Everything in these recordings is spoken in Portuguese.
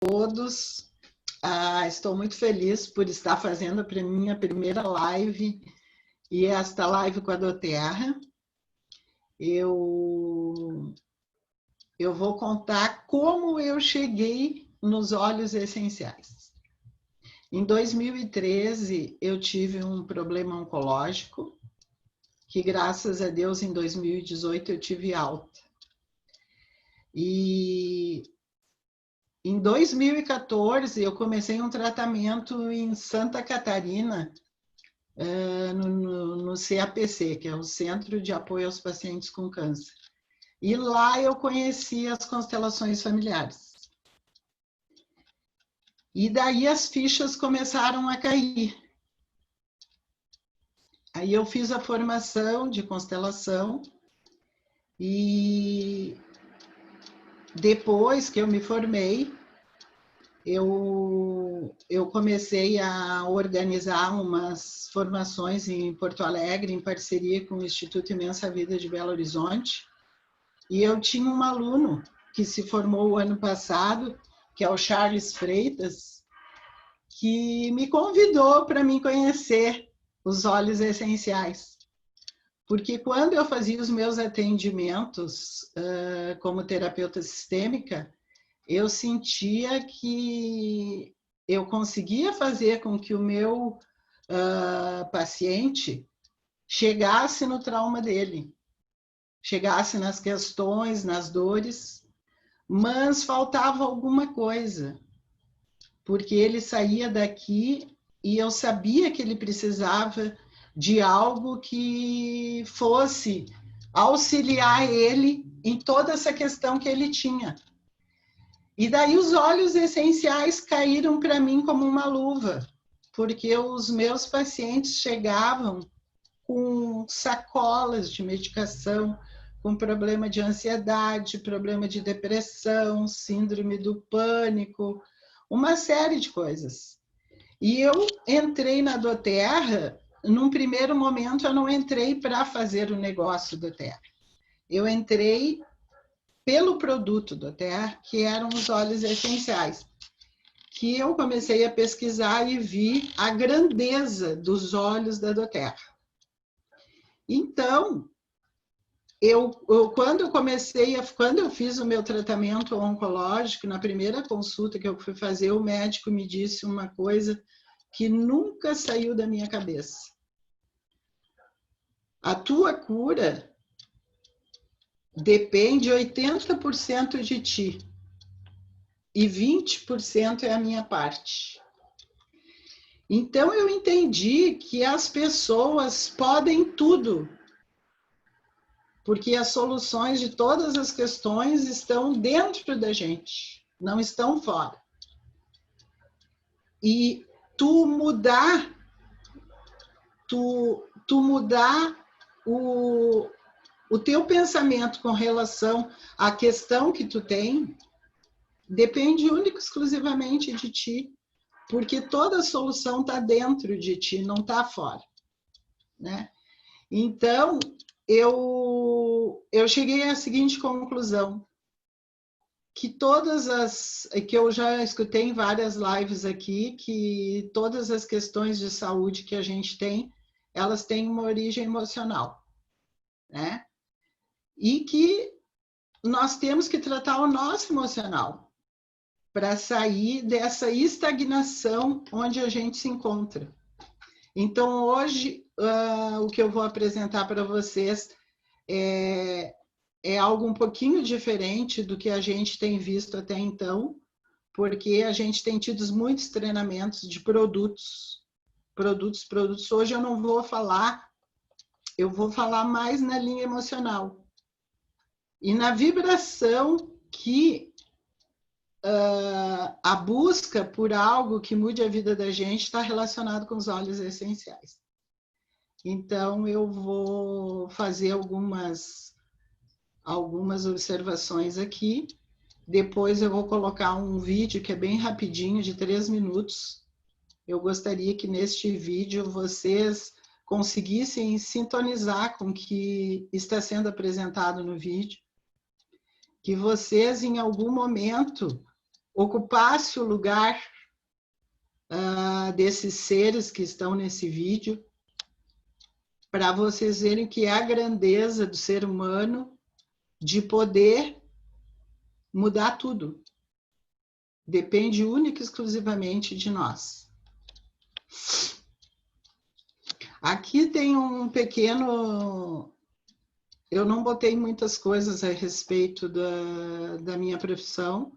Todos. Estou muito feliz por estar fazendo a minha primeira live, e esta live com a doTERRA. Eu vou contar como eu cheguei nos óleos essenciais. Em 2013, eu tive um problema oncológico, que graças a Deus em 2018 eu tive alta. E em 2014, eu comecei um tratamento em Santa Catarina, no CAPC, que é o Centro de Apoio aos Pacientes com Câncer. E lá eu conheci as constelações familiares. E daí as fichas começaram a cair. Aí eu fiz a formação de constelação e depois que eu me formei, eu comecei a organizar umas formações em Porto Alegre, em parceria com o Instituto Imensa Vida de Belo Horizonte. E eu tinha um aluno que se formou o ano passado, que é o Charles Freitas, que me convidou para me conhecer os óleos essenciais. Porque quando eu fazia os meus atendimentos como terapeuta sistêmica, eu sentia que eu conseguia fazer com que o meu paciente chegasse no trauma dele, chegasse nas questões, nas dores, mas faltava alguma coisa, porque ele saía daqui e eu sabia que ele precisava de algo que fosse auxiliar ele em toda essa questão que ele tinha. E daí os óleos essenciais caíram para mim como uma luva, porque os meus pacientes chegavam com sacolas de medicação, com problema de ansiedade, problema de depressão, síndrome do pânico, uma série de coisas. E eu entrei na doTERRA, num primeiro momento eu não entrei para fazer o negócio doTERRA. Eu entrei pelo produto doTERRA, que eram os óleos essenciais, que eu comecei a pesquisar e vi a grandeza dos óleos da doTERRA. Então, quando eu fiz o meu tratamento oncológico, na primeira consulta que eu fui fazer, o médico me disse uma coisa que nunca saiu da minha cabeça. A tua cura depende 80% de ti e 20% é a minha parte. Então eu entendi que as pessoas podem tudo, porque as soluções de todas as questões estão dentro da gente, não estão fora. E tu mudar o teu pensamento com relação à questão que tu tem depende única e exclusivamente de ti, porque toda a solução está dentro de ti, não está fora, né? Então, eu cheguei à seguinte conclusão, que eu já escutei em várias lives aqui, que todas as questões de saúde que a gente tem, elas têm uma origem emocional, né? E que nós temos que tratar o nosso emocional para sair dessa estagnação onde a gente se encontra. Então, hoje, o que eu vou apresentar para vocês é algo um pouquinho diferente do que a gente tem visto até então, porque a gente tem tido muitos treinamentos de produtos. Hoje eu não vou falar, eu vou falar mais na linha emocional. E na vibração que a busca por algo que mude a vida da gente está relacionado com os óleos essenciais. Então, eu vou fazer algumas observações aqui. Depois eu vou colocar um vídeo que é bem rapidinho, de 3 minutos. Eu gostaria que neste vídeo vocês conseguissem sintonizar com o que está sendo apresentado no vídeo, que vocês, em algum momento, ocupasse o lugar desses seres que estão nesse vídeo, para vocês verem que é a grandeza do ser humano de poder mudar tudo. Depende única e exclusivamente de nós. Aqui tem um pequeno... Eu não botei muitas coisas a respeito da minha profissão,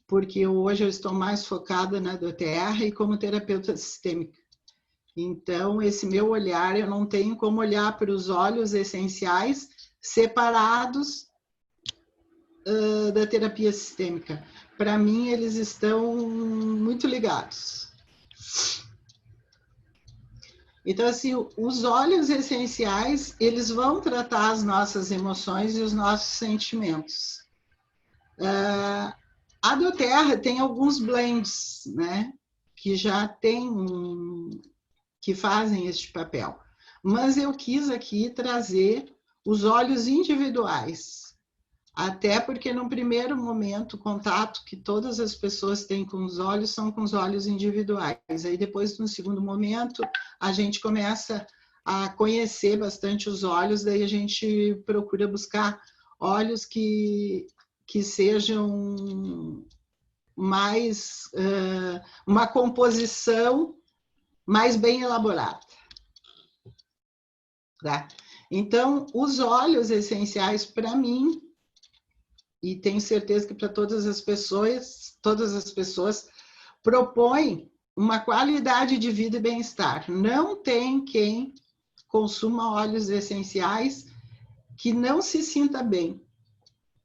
porque hoje eu estou mais focada na DOTR e como terapeuta sistêmica. Então, esse meu olhar, eu não tenho como olhar para os óleos essenciais separados da terapia sistêmica. Para mim, eles estão muito ligados. Então, assim, os óleos essenciais, eles vão tratar as nossas emoções e os nossos sentimentos. A doTERRA tem alguns blends, né, que já tem que fazem este papel. Mas eu quis aqui trazer os óleos individuais, até porque no primeiro momento o contato que todas as pessoas têm com os óleos são com os óleos individuais. Aí depois, no segundo momento, a gente começa a conhecer bastante os óleos, daí a gente procura buscar óleos que sejam mais, uma composição mais bem elaborada. Tá? Então, os óleos essenciais, para mim, e tenho certeza que para todas as pessoas propõem uma qualidade de vida e bem-estar. Não tem quem consuma óleos essenciais que não se sinta bem.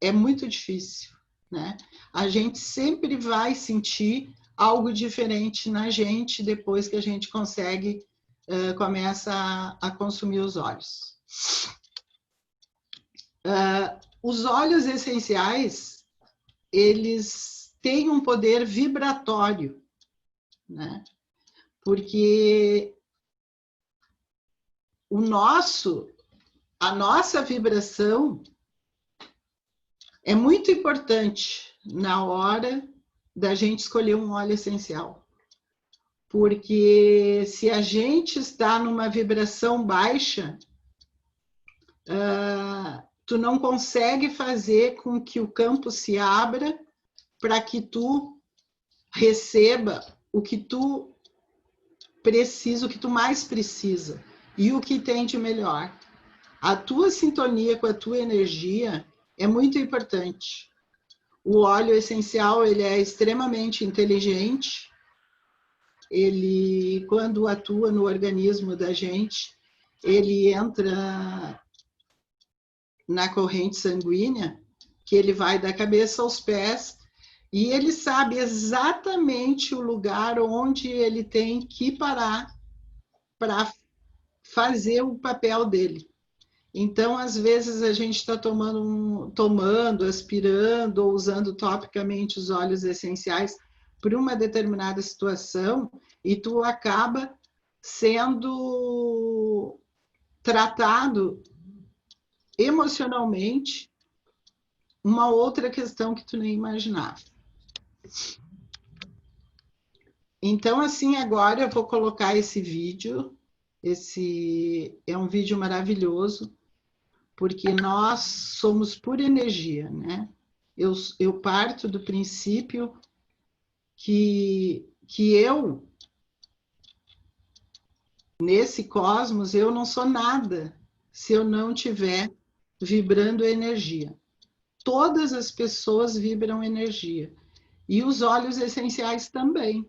É muito difícil, né? A gente sempre vai sentir algo diferente na gente depois que a gente começa a consumir os óleos. Os óleos essenciais, eles têm um poder vibratório, né? Porque a nossa vibração é muito importante na hora da gente escolher um óleo essencial. Porque se a gente está numa vibração baixa, tu não consegue fazer com que o campo se abra para que tu receba o que tu precisa, o que tu mais precisa e o que tem de melhor. A tua sintonia com a tua energia é muito importante. O óleo essencial, ele é extremamente inteligente. Ele, quando atua no organismo da gente, ele entra na corrente sanguínea, que ele vai da cabeça aos pés, e ele sabe exatamente o lugar onde ele tem que parar para fazer o papel dele. Então, às vezes, a gente está tomando, aspirando ou usando topicamente os óleos essenciais para uma determinada situação e tu acaba sendo tratado emocionalmente uma outra questão que tu nem imaginava. Então, assim, agora eu vou colocar esse vídeo. Esse é um vídeo maravilhoso, porque nós somos pura energia, né? Eu parto do princípio que eu, nesse cosmos, eu não sou nada se eu não tiver vibrando energia. Todas as pessoas vibram energia. E os óleos essenciais também.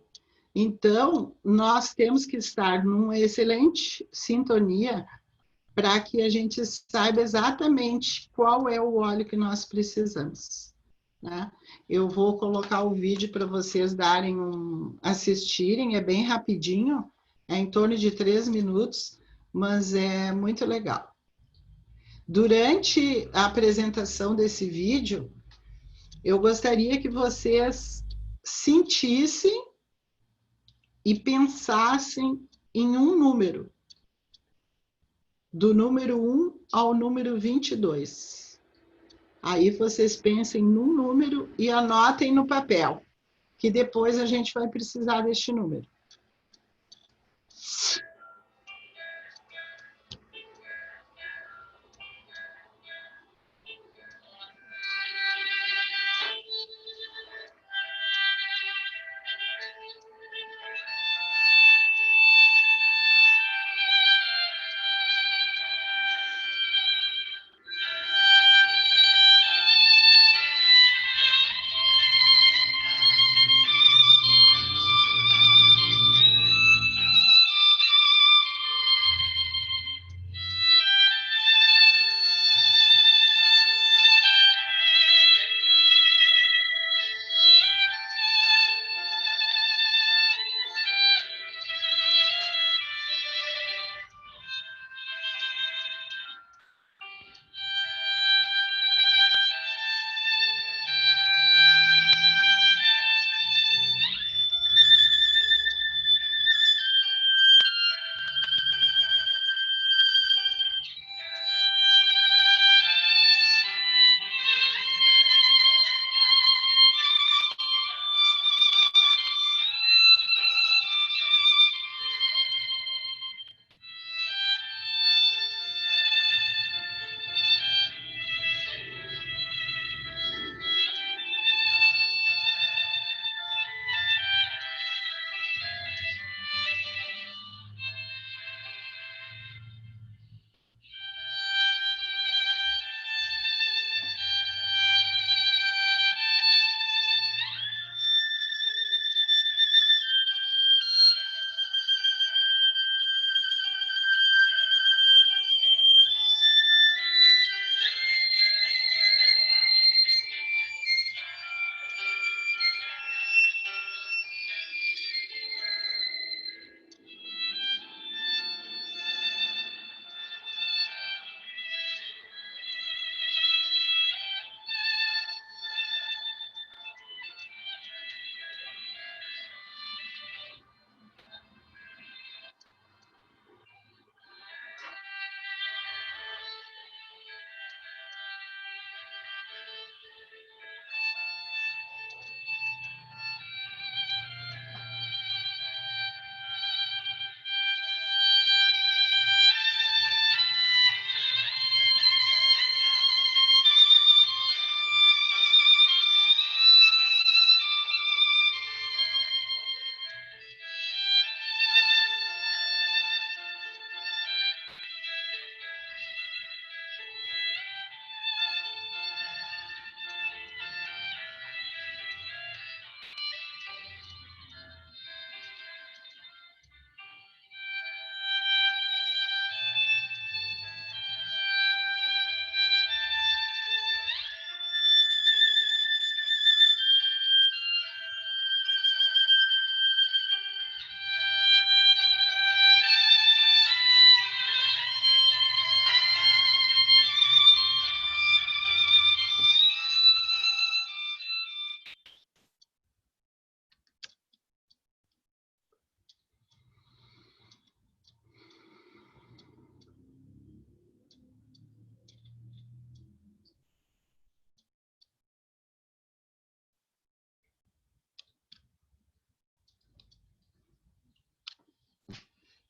Então, nós temos que estar numa excelente sintonia para que a gente saiba exatamente qual é o óleo que nós precisamos. Né? Eu vou colocar o vídeo para vocês assistirem, é bem rapidinho, é em torno de 3 minutos, mas é muito legal. Durante a apresentação desse vídeo, eu gostaria que vocês sentissem e pensassem em um número, do número 1 ao número 22. Aí vocês pensem num número e anotem no papel. que depois a gente vai precisar deste número.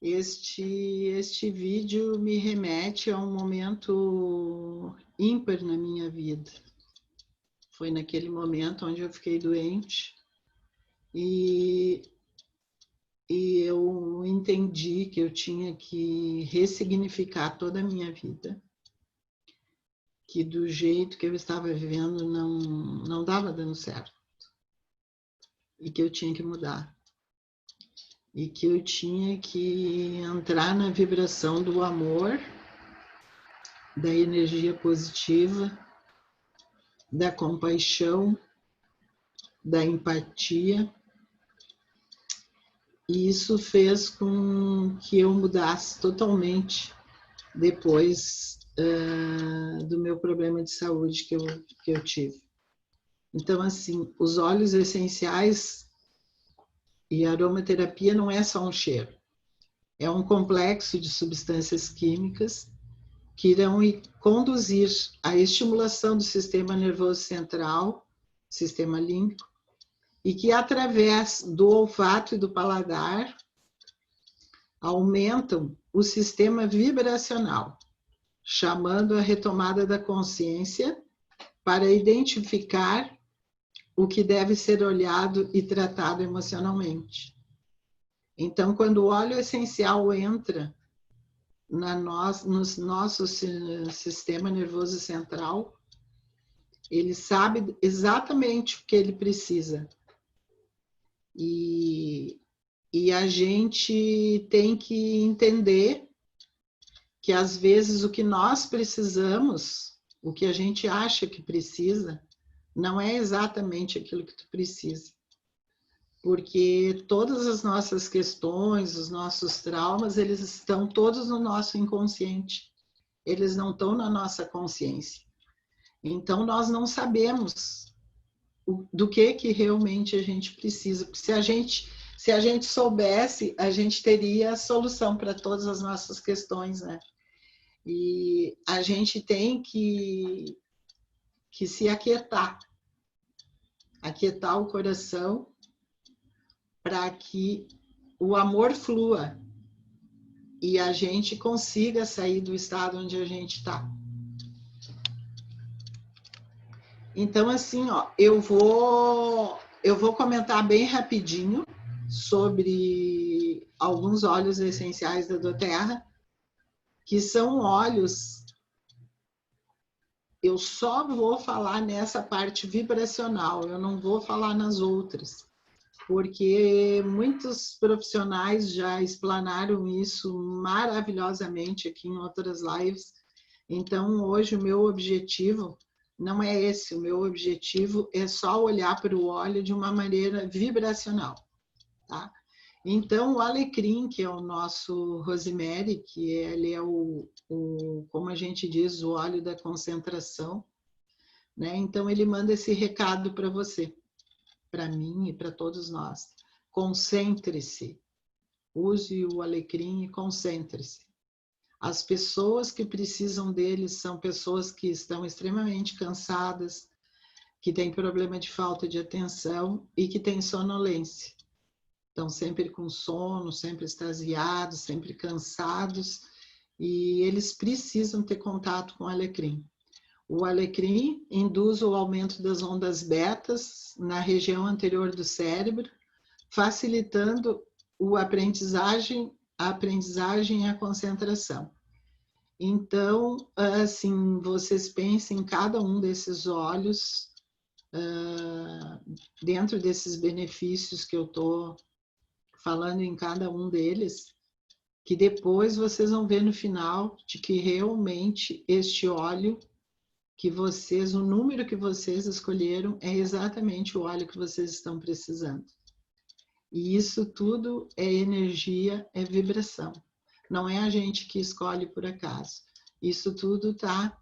Este vídeo me remete a um momento ímpar na minha vida. Foi naquele momento onde eu fiquei doente e eu entendi que eu tinha que ressignificar toda a minha vida, que do jeito que eu estava vivendo não dava dando certo e que eu tinha que mudar. E que eu tinha que entrar na vibração do amor, da energia positiva, da compaixão, da empatia. E isso fez com que eu mudasse totalmente depois do meu problema de saúde que eu tive. Então, assim, os óleos essenciais e a aromaterapia não é só um cheiro. É um complexo de substâncias químicas que irão conduzir à estimulação do sistema nervoso central, sistema límbico, e que através do olfato e do paladar aumentam o sistema vibracional, chamando a retomada da consciência para identificar o que deve ser olhado e tratado emocionalmente. Então, quando o óleo essencial entra no nosso sistema nervoso central, ele sabe exatamente o que ele precisa. E a gente tem que entender que, às vezes, o que nós precisamos, o que a gente acha que precisa, não é exatamente aquilo que tu precisa. Porque todas as nossas questões, os nossos traumas, eles estão todos no nosso inconsciente. Eles não estão na nossa consciência. Então, nós não sabemos do que realmente a gente precisa. Se a gente soubesse, a gente teria a solução para todas as nossas questões, né? E a gente tem que se aquietar o coração para que o amor flua e a gente consiga sair do estado onde a gente está. Então, assim, ó, eu vou comentar bem rapidinho sobre alguns óleos essenciais da doTERRA, que são óleos. Eu só vou falar nessa parte vibracional, eu não vou falar nas outras, porque muitos profissionais já explanaram isso maravilhosamente aqui em outras lives. Então, hoje o meu objetivo não é esse, o meu objetivo é só olhar para o óleo de uma maneira vibracional, tá? Então, o alecrim, que é o nosso rosemary, que ele é como a gente diz, o óleo da concentração, né? Então, ele manda esse recado para você, para mim e para todos nós. Concentre-se, use o alecrim e concentre-se. As pessoas que precisam deles são pessoas que estão extremamente cansadas, que têm problema de falta de atenção e que têm sonolência. Estão sempre com sono, sempre extasiados, sempre cansados, e eles precisam ter contato com o alecrim. O alecrim induz o aumento das ondas betas na região anterior do cérebro, facilitando a aprendizagem e a concentração. Então, assim, vocês pensem em cada um desses óleos, dentro desses benefícios que eu estou falando em cada um deles, que depois vocês vão ver no final de que realmente este óleo que vocês, o número que vocês escolheram é exatamente o óleo que vocês estão precisando. E isso tudo é energia, é vibração. Não é a gente que escolhe por acaso. Isso tudo está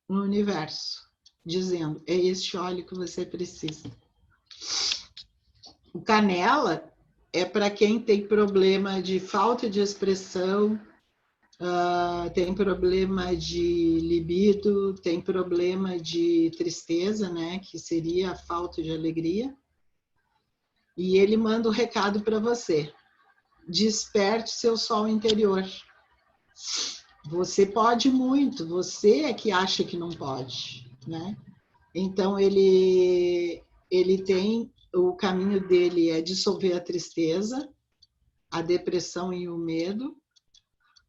no universo, dizendo, é este óleo que você precisa. O canela é para quem tem problema de falta de expressão, tem problema de libido, tem problema de tristeza, né, que seria a falta de alegria. E ele manda um recado para você. Desperte seu sol interior. Você pode muito, você é que acha que não pode, né? Então, ele tem, o caminho dele é dissolver a tristeza, a depressão e o medo,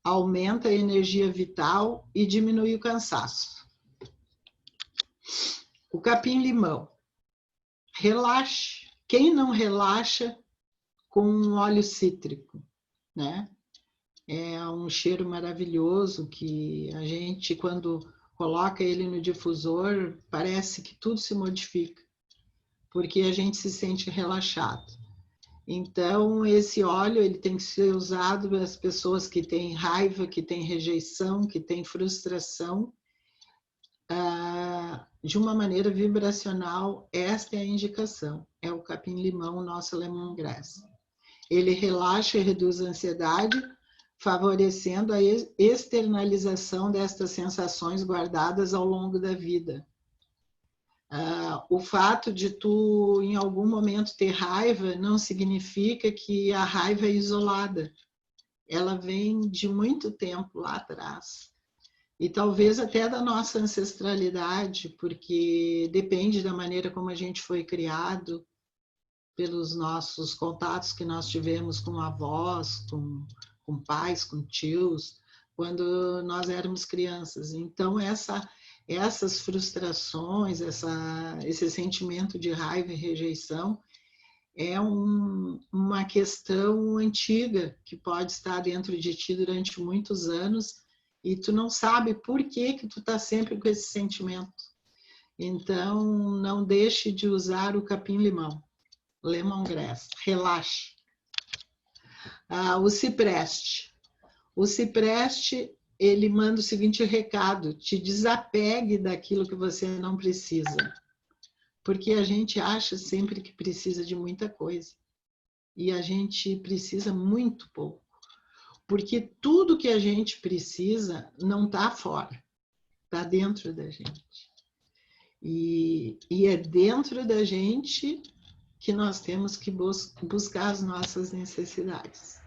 aumenta a energia vital e diminui o cansaço. O capim-limão. Relaxe. Quem não relaxa com um óleo cítrico, né? É um cheiro maravilhoso que a gente, quando coloca ele no difusor, parece que tudo se modifica, porque a gente se sente relaxado. Então, esse óleo ele tem que ser usado pelas pessoas que têm raiva, que têm rejeição, que têm frustração, de uma maneira vibracional. Esta é a indicação, é o capim-limão, nosso lemongrass. Ele relaxa e reduz a ansiedade, favorecendo a externalização destas sensações guardadas ao longo da vida. O fato de tu, em algum momento, ter raiva não significa que a raiva é isolada. Ela vem de muito tempo lá atrás. E talvez até da nossa ancestralidade, porque depende da maneira como a gente foi criado, pelos nossos contatos que nós tivemos com avós, com pais, com tios, quando nós éramos crianças. Então, essas frustrações, esse sentimento de raiva e rejeição é uma questão antiga que pode estar dentro de ti durante muitos anos e tu não sabe por que tu está sempre com esse sentimento. Então, não deixe de usar o capim-limão, lemongrass, relaxe. O cipreste. O cipreste, ele manda o seguinte recado: te desapegue daquilo que você não precisa. Porque a gente acha sempre que precisa de muita coisa. E a gente precisa muito pouco. Porque tudo que a gente precisa não está fora, está dentro da gente. E é dentro da gente que nós temos que buscar as nossas necessidades.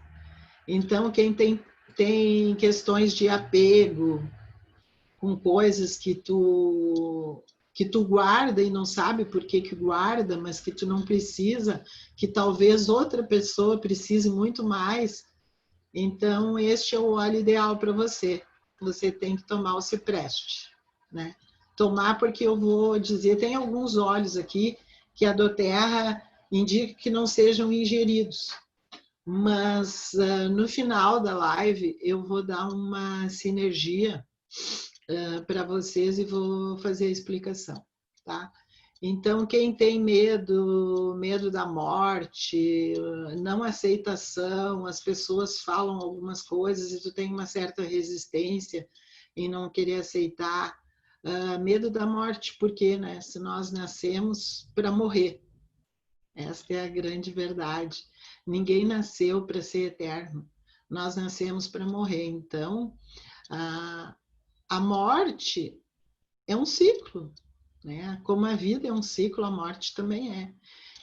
Então, quem tem questões de apego com coisas que tu guarda e não sabe por que guarda, mas que tu não precisa, que talvez outra pessoa precise muito mais, então este é o óleo ideal para você. Você tem que tomar o cipreste, né? Tomar, porque eu vou dizer, tem alguns óleos aqui que a doTERRA indica que não sejam ingeridos, mas no final da live eu vou dar uma sinergia para vocês e vou fazer a explicação, tá? Então, quem tem medo da morte, não aceitação, as pessoas falam algumas coisas e tu tem uma certa resistência em não querer aceitar, medo da morte, porque, né? Se nós nascemos para morrer, esta é a grande verdade. Ninguém nasceu para ser eterno, nós nascemos para morrer. Então, a morte é um ciclo, né? Como a vida é um ciclo, a morte também é.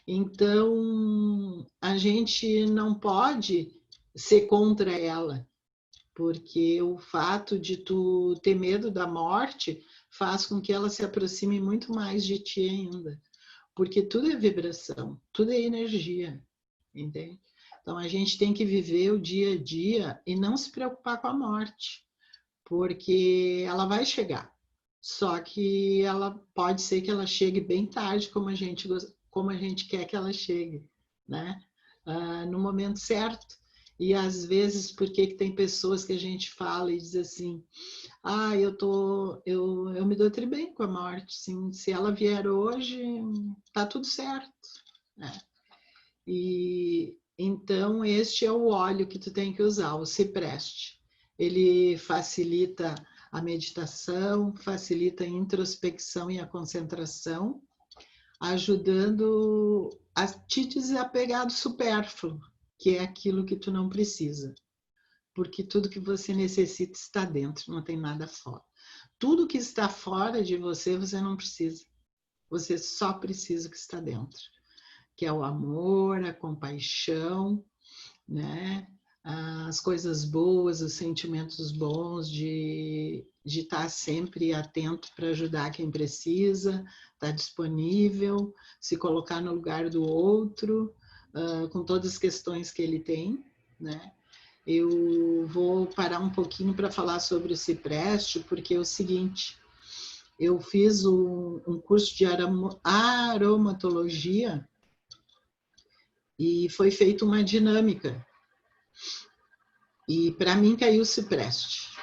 Então, a gente não pode ser contra ela, porque o fato de tu ter medo da morte faz com que ela se aproxime muito mais de ti ainda, porque tudo é vibração, tudo é energia, entende? Então, a gente tem que viver o dia a dia e não se preocupar com a morte, porque ela vai chegar. Só que ela pode ser que ela chegue bem tarde, como a gente quer que ela chegue, né? No momento certo. E às vezes, por que tem pessoas que a gente fala e diz assim: eu me dou bem com a morte, sim. Se ela vier hoje, tá tudo certo, né? E então este é o óleo que tu tem que usar, o cipreste. Ele facilita a meditação, facilita a introspecção e a concentração, ajudando a te desapegar do supérfluo, que é aquilo que tu não precisa. Porque tudo que você necessita está dentro, não tem nada fora. Tudo que está fora de você, você não precisa. Você só precisa o que está dentro, que é o amor, a compaixão, né? As coisas boas, os sentimentos bons de estar sempre atento para ajudar quem precisa, estar disponível, se colocar no lugar do outro, com todas as questões que ele tem, né? Eu vou parar um pouquinho para falar sobre o cipreste, porque é o seguinte: eu fiz um curso de aromatologia e foi feita uma dinâmica. E para mim caiu o cipreste.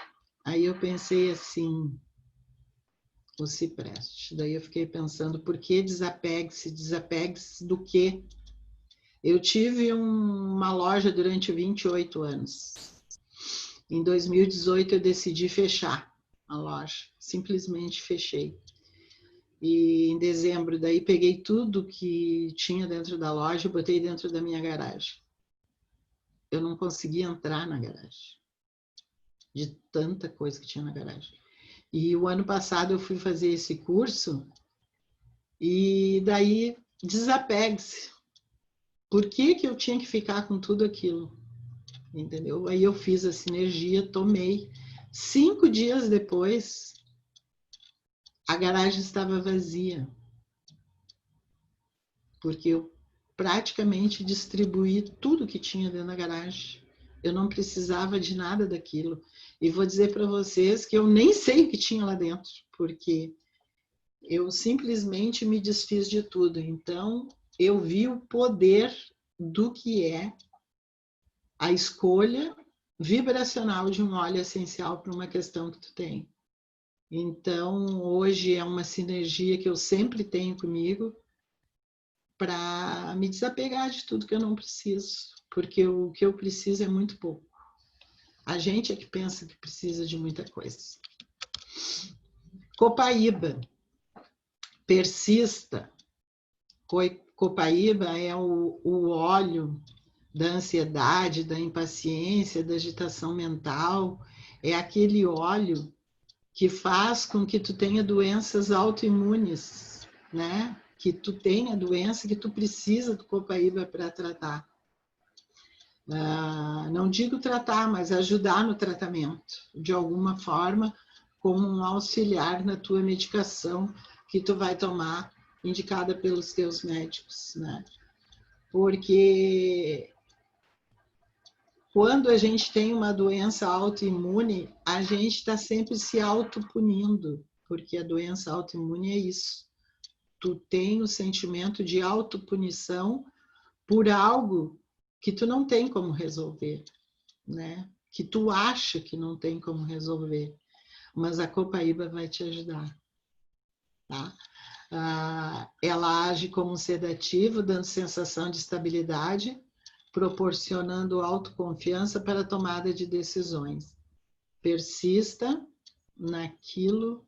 Aí eu pensei assim, o cipreste. Daí eu fiquei pensando, por que desapegue-se? Desapegue-se do quê? Eu tive uma loja durante 28 anos. Em 2018 eu decidi fechar a loja. Simplesmente fechei. E em dezembro daí peguei tudo que tinha dentro da loja e botei dentro da minha garagem. Eu não conseguia entrar na garagem, de tanta coisa que tinha na garagem. E o ano passado eu fui fazer esse curso E daí, desapegue-se. Por que que eu tinha que ficar com tudo aquilo? Entendeu? Aí eu fiz a sinergia, tomei. 5 dias depois, a garagem estava vazia. Porque eu praticamente distribuí tudo que tinha dentro da garagem. Eu não precisava de nada daquilo. E vou dizer para vocês que eu nem sei o que tinha lá dentro, porque eu simplesmente me desfiz de tudo. Então, eu vi o poder do que é a escolha vibracional de um óleo essencial para uma questão que tu tem. Então, hoje é uma sinergia que eu sempre tenho comigo para me desapegar de tudo que eu não preciso, porque o que eu preciso é muito pouco. A gente é que pensa que precisa de muita coisa. Copaíba, persista. Copaíba é o óleo da ansiedade, da impaciência, da agitação mental. É aquele óleo que faz com que tu tenha doenças autoimunes, né? Que tu tenha doença que tu precisa do copaíba para tratar. Não digo tratar, mas ajudar no tratamento, de alguma forma, como um auxiliar na tua medicação que tu vai tomar, indicada pelos teus médicos, né? Porque quando a gente tem uma doença autoimune, a gente está sempre se autopunindo, porque a doença autoimune é isso. Tu tem o sentimento de autopunição por algo que tu não tem como resolver, né? Que tu acha que não tem como resolver, mas a copaíba vai te ajudar, tá? Ela age como um sedativo, dando sensação de estabilidade, proporcionando autoconfiança para a tomada de decisões. Persista naquilo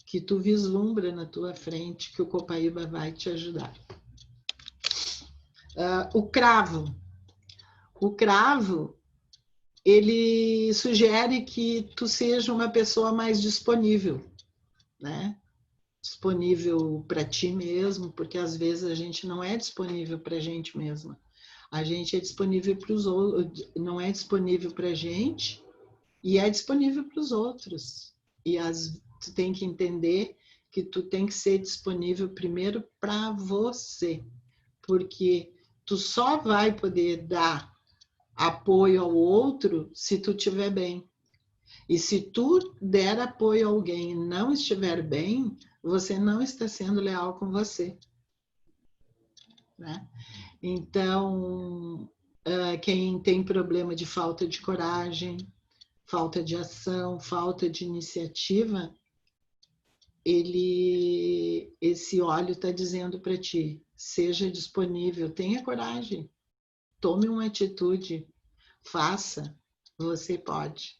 que tu vislumbra na tua frente, que o copaíba vai te ajudar. O cravo. O cravo, ele sugere que tu seja uma pessoa mais disponível, né? Disponível para ti mesmo, porque às vezes a gente não é disponível para a gente mesma. A gente é disponível para os outros, não é disponível para a gente e é disponível para os outros. E tu tem que entender que tu tem que ser disponível primeiro para você, porque tu só vai poder dar apoio ao outro se tu estiver bem. E se tu der apoio a alguém e não estiver bem, você não está sendo leal com você, né? Então, quem tem problema de falta de coragem, falta de ação, falta de iniciativa, esse óleo está dizendo para ti, seja disponível, tenha coragem, tome uma atitude, faça, você pode.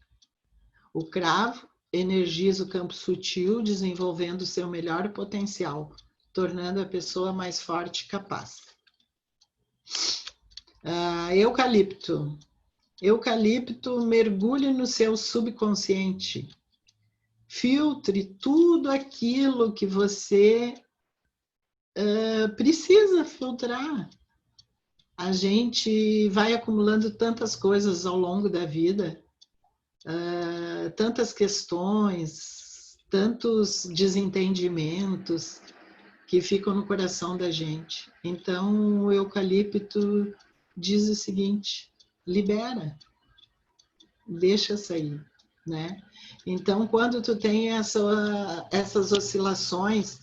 O cravo energiza o campo sutil, desenvolvendo seu melhor potencial, tornando a pessoa mais forte e capaz. Eucalipto. Eucalipto mergulhe no seu subconsciente. Filtre tudo aquilo que você precisa filtrar. A gente vai acumulando tantas coisas ao longo da vida, tantas questões, tantos desentendimentos que ficam no coração da gente. Então, o eucalipto diz o seguinte: libera, deixa sair, né? Então, quando tu tem essas oscilações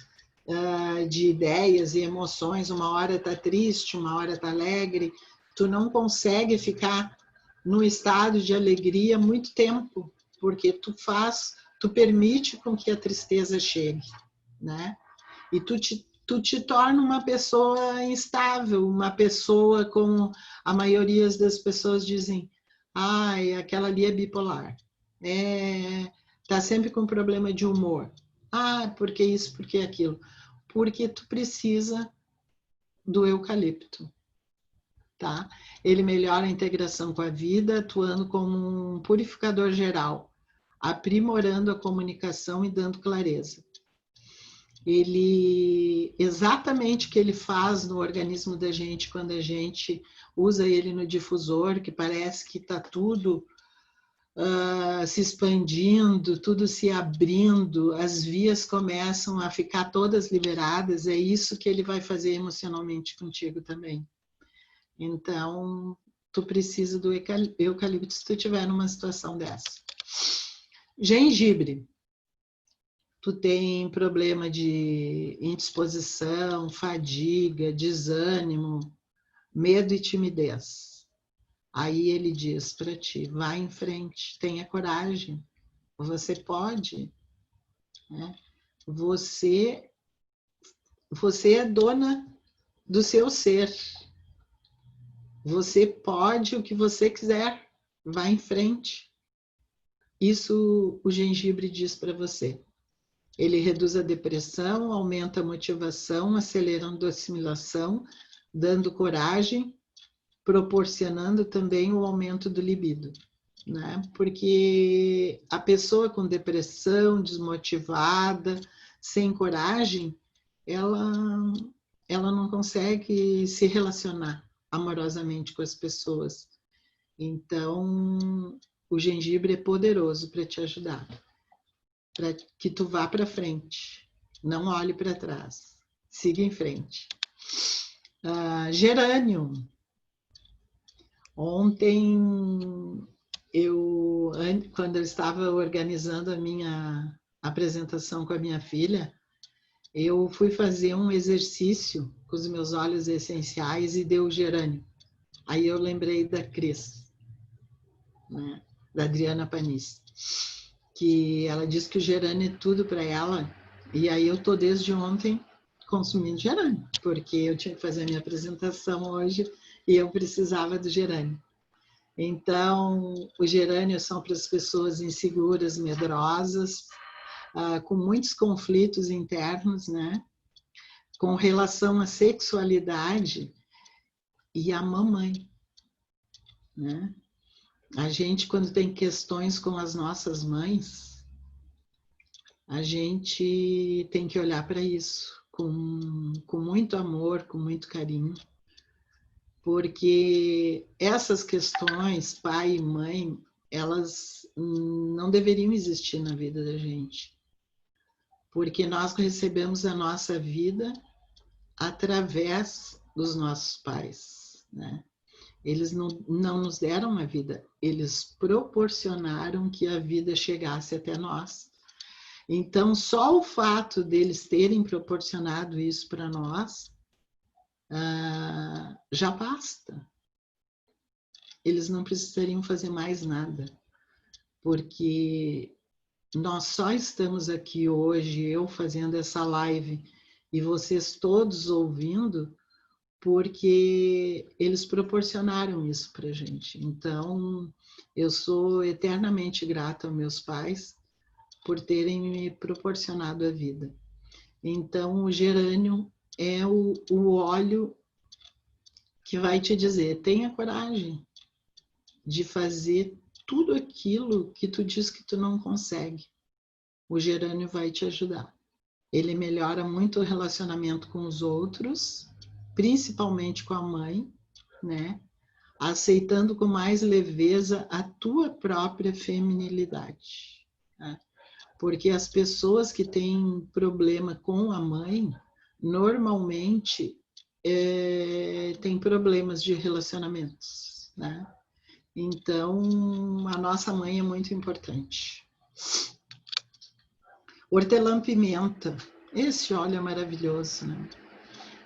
de ideias e emoções, uma hora tá triste, uma hora tá alegre, tu não consegue ficar num estado de alegria muito tempo, porque tu permite com que a tristeza chegue, né? E tu te torna uma pessoa instável, uma pessoa como a maioria das pessoas dizem, ai, aquela ali é bipolar, tá sempre com problema de humor, porque isso, porque aquilo, porque tu precisa do eucalipto, tá? Ele melhora a integração com a vida, atuando como um purificador geral, aprimorando a comunicação e dando clareza. ele, exatamente o que ele faz no organismo da gente quando a gente usa ele no difusor, que parece que está tudo se expandindo, tudo se abrindo, as vias começam a ficar todas liberadas, é isso que ele vai fazer emocionalmente contigo também. Então, tu precisa do eucalipto se tu estiver numa situação dessa. Gengibre. Tu tem problema de indisposição, fadiga, desânimo, medo e timidez. Aí ele diz para ti, vai em frente, tenha coragem, você pode, né? Você é dona do seu ser. Você pode o que você quiser, vai em frente. Isso o gengibre diz para você. Ele reduz a depressão, aumenta a motivação, acelerando a assimilação, dando coragem, proporcionando também o aumento do libido, né? Porque a pessoa com depressão, desmotivada, sem coragem, ela não consegue se relacionar amorosamente com as pessoas. Então, o gengibre é poderoso para te ajudar, para que tu vá para frente, não olhe para trás, siga em frente. Gerânio. Ontem, quando eu estava organizando a minha apresentação com a minha filha, eu fui fazer um exercício com os meus óleos essenciais e deu gerânio. Aí eu lembrei da Cris, né? Da Adriana Panis, que ela diz que o gerânio é tudo para ela. E aí eu tô desde ontem consumindo gerânio, porque eu tinha que fazer a minha apresentação hoje e eu precisava do gerânio. Então, o gerânio são para as pessoas inseguras, medrosas, com muitos conflitos internos, né? Com relação à sexualidade e à mamãe, né? A gente, quando tem questões com as nossas mães, a gente tem que olhar para isso com muito amor, com muito carinho, porque essas questões, pai e mãe, elas não deveriam existir na vida da gente, porque nós recebemos a nossa vida através dos nossos pais, né? Eles não nos deram a vida, eles proporcionaram que a vida chegasse até nós. Então, só o fato deles terem proporcionado isso para nós já basta. Eles não precisariam fazer mais nada, porque nós só estamos aqui hoje, eu fazendo essa live e vocês todos ouvindo, porque eles proporcionaram isso para a gente. Então, eu sou eternamente grata aos meus pais por terem me proporcionado a vida. Então, o gerânio é o óleo que vai te dizer, tenha coragem de fazer tudo aquilo que tu diz que tu não consegue. O gerânio vai te ajudar. Ele melhora muito o relacionamento com os outros, principalmente com a mãe, né? Aceitando com mais leveza a tua própria feminilidade, né? Porque as pessoas que têm problema com a mãe, normalmente têm problemas de relacionamentos, né? Então, a nossa mãe é muito importante. Hortelã-pimenta. Esse óleo é maravilhoso, né?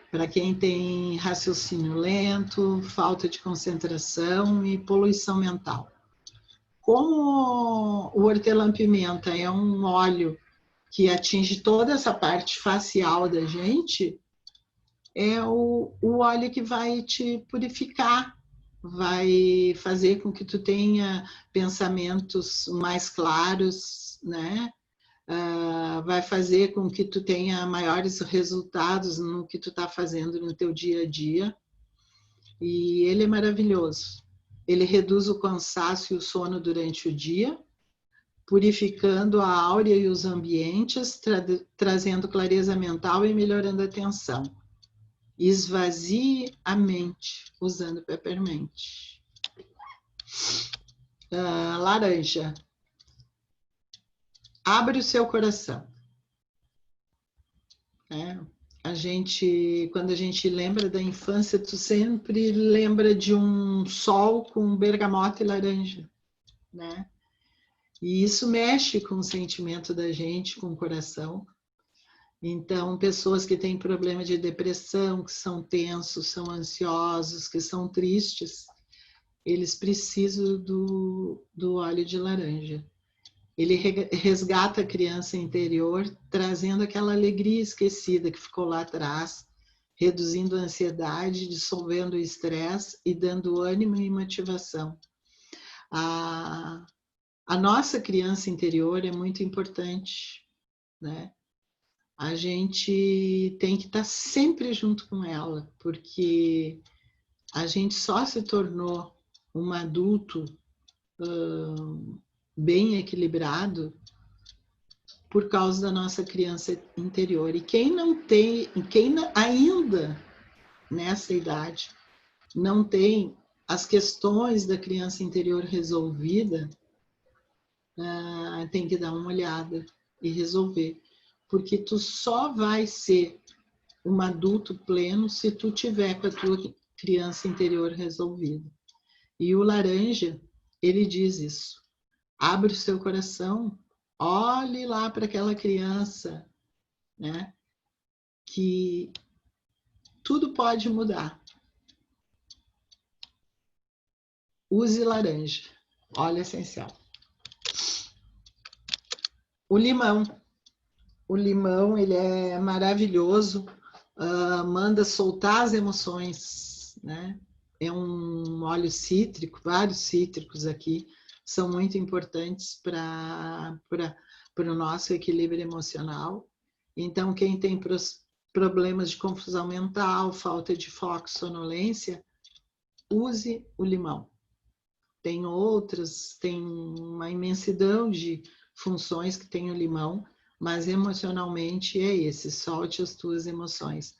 Para quem tem raciocínio lento, falta de concentração e poluição mental. Como o hortelã-pimenta é um óleo que atinge toda essa parte facial da gente, é o óleo que vai te purificar, vai fazer com que tu tenha pensamentos mais claros, né? Vai fazer com que tu tenha maiores resultados no que tu está fazendo no teu dia a dia. E ele é maravilhoso. Ele reduz o cansaço e o sono durante o dia, purificando a áurea e os ambientes, trazendo clareza mental e melhorando a atenção. Esvazie a mente, usando Peppermint. Laranja. Abre o seu coração. Quando a gente lembra da infância, tu sempre lembra de um sol com bergamota e laranja, né? E isso mexe com o sentimento da gente, com o coração. Então, pessoas que têm problema de depressão, que são tensos, são ansiosos, que são tristes, eles precisam do óleo de laranja. Ele resgata a criança interior, trazendo aquela alegria esquecida que ficou lá atrás, reduzindo a ansiedade, dissolvendo o estresse e dando ânimo e motivação. A nossa criança interior é muito importante, né? A gente tem que estar sempre junto com ela, porque a gente só se tornou um adulto bem equilibrado por causa da nossa criança interior. E quem ainda nessa idade não tem as questões da criança interior resolvida, tem que dar uma olhada e resolver. Porque tu só vai ser um adulto pleno se tu tiver com a tua criança interior resolvida. E o laranja, ele diz isso. Abre o seu coração, olhe lá para aquela criança, né? Que tudo pode mudar. Use laranja, óleo essencial. O limão. O limão, ele é maravilhoso, manda soltar as emoções, né? É um óleo cítrico, vários cítricos aqui são muito importantes para o nosso equilíbrio emocional. Então, quem tem problemas de confusão mental, falta de foco, sonolência, use o limão. Tem outras, tem uma imensidão de funções que tem o limão, mas emocionalmente é esse, solte as tuas emoções.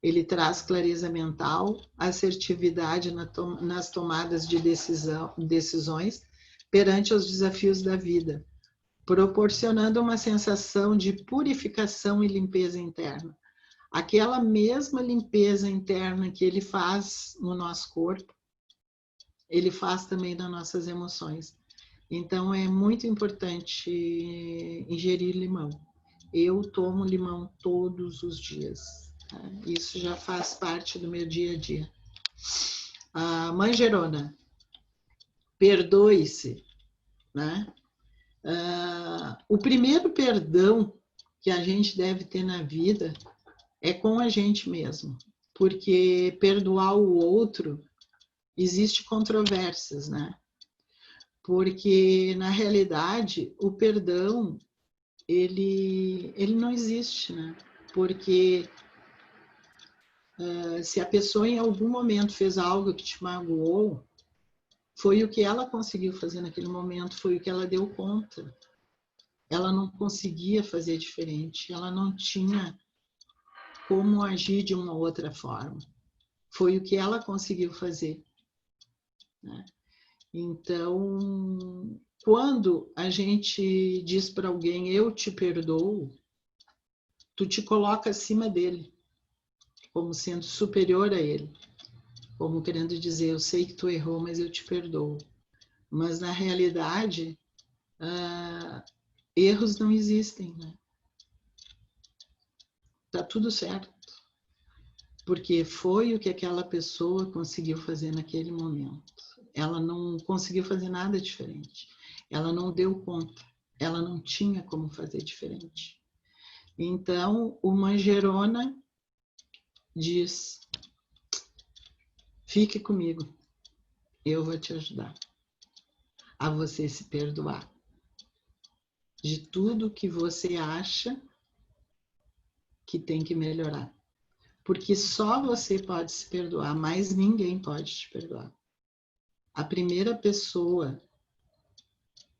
Ele traz clareza mental, assertividade nas tomadas de decisões perante os desafios da vida, proporcionando uma sensação de purificação e limpeza interna. Aquela mesma limpeza interna que ele faz no nosso corpo, ele faz também nas nossas emoções. Então, é muito importante ingerir limão. Eu tomo limão todos os dias. Tá? Isso já faz parte do meu dia a dia. A manjerona. Perdoe-se. Né? O primeiro perdão que a gente deve ter na vida é com a gente mesmo. Porque perdoar o outro, existe controvérsias, né? Porque, na realidade, o perdão, ele não existe, né? Porque se a pessoa em algum momento fez algo que te magoou, foi o que ela conseguiu fazer naquele momento, foi o que ela deu conta. Ela não conseguia fazer diferente, ela não tinha como agir de uma outra forma. Foi o que ela conseguiu fazer, né? Então, quando a gente diz para alguém, eu te perdoo, tu te coloca acima dele, como sendo superior a ele, como querendo dizer, eu sei que tu errou, mas eu te perdoo. Mas, na realidade, erros não existem, né? Tá tudo certo, porque foi o que aquela pessoa conseguiu fazer naquele momento. Ela não conseguiu fazer nada diferente. Ela não deu conta. Ela não tinha como fazer diferente. Então, o Manjerona diz, fique comigo, eu vou te ajudar a você se perdoar de tudo que você acha que tem que melhorar. Porque só você pode se perdoar, mas ninguém pode te perdoar. A primeira pessoa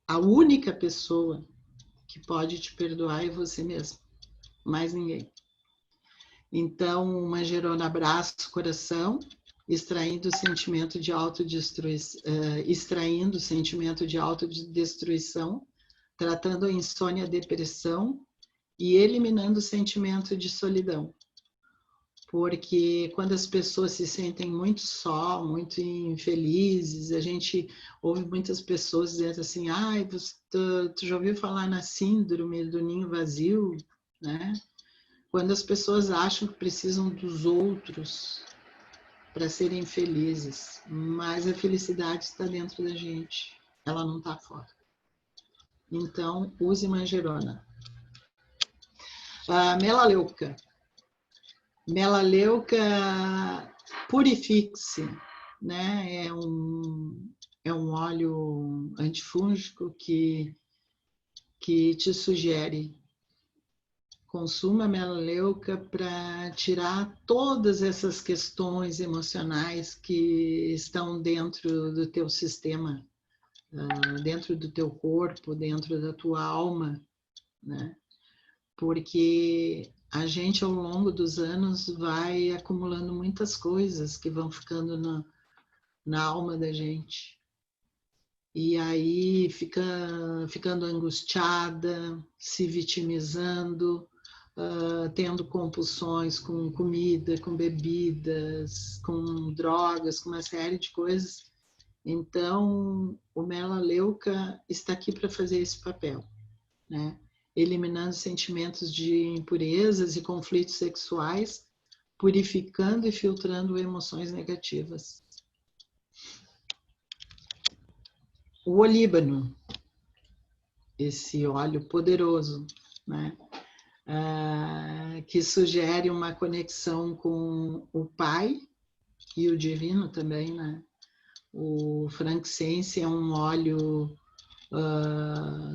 A única pessoa que pode te perdoar é você mesmo, mais ninguém. Então, uma manjerona abraça o coração, extraindo o sentimento de autodestruição, extraindo o sentimento de autodestruição, tratando a insônia, a depressão e eliminando o sentimento de solidão. Porque quando as pessoas se sentem muito só, muito infelizes, a gente ouve muitas pessoas dizendo assim, tu já ouviu falar na síndrome do ninho vazio, né? Quando as pessoas acham que precisam dos outros para serem felizes, mas a felicidade está dentro da gente, ela não está fora. Então, use manjerona. A melaleuca. Melaleuca purifique-se, né? É um óleo antifúngico que te sugere consuma melaleuca para tirar todas essas questões emocionais que estão dentro do teu sistema, dentro do teu corpo, dentro da tua alma, né? Porque a gente, ao longo dos anos, vai acumulando muitas coisas que vão ficando na alma da gente. E aí fica ficando angustiada, se vitimizando, tendo compulsões com comida, com bebidas, com drogas, com uma série de coisas. Então, o melaleuca está aqui para fazer esse papel, né? Eliminando sentimentos de impurezas e conflitos sexuais, purificando e filtrando emoções negativas. O olíbano, esse óleo poderoso, né? Que sugere uma conexão com o Pai e o Divino também, né? O frankincense é um óleo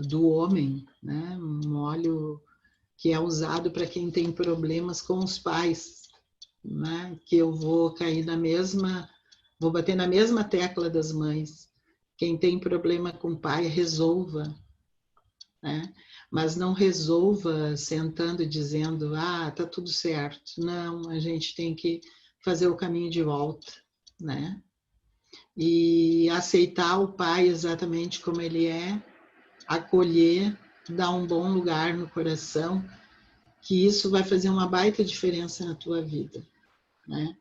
do homem, né? Um óleo que é usado para quem tem problemas com os pais, né? Que eu vou cair vou bater na mesma tecla das mães. Quem tem problema com o pai, resolva, né? Mas não resolva sentando e dizendo, tá tudo certo. Não, a gente tem que fazer o caminho de volta, né? E aceitar o pai exatamente como ele é, acolher, dar um bom lugar no coração, que isso vai fazer uma baita diferença na tua vida, né?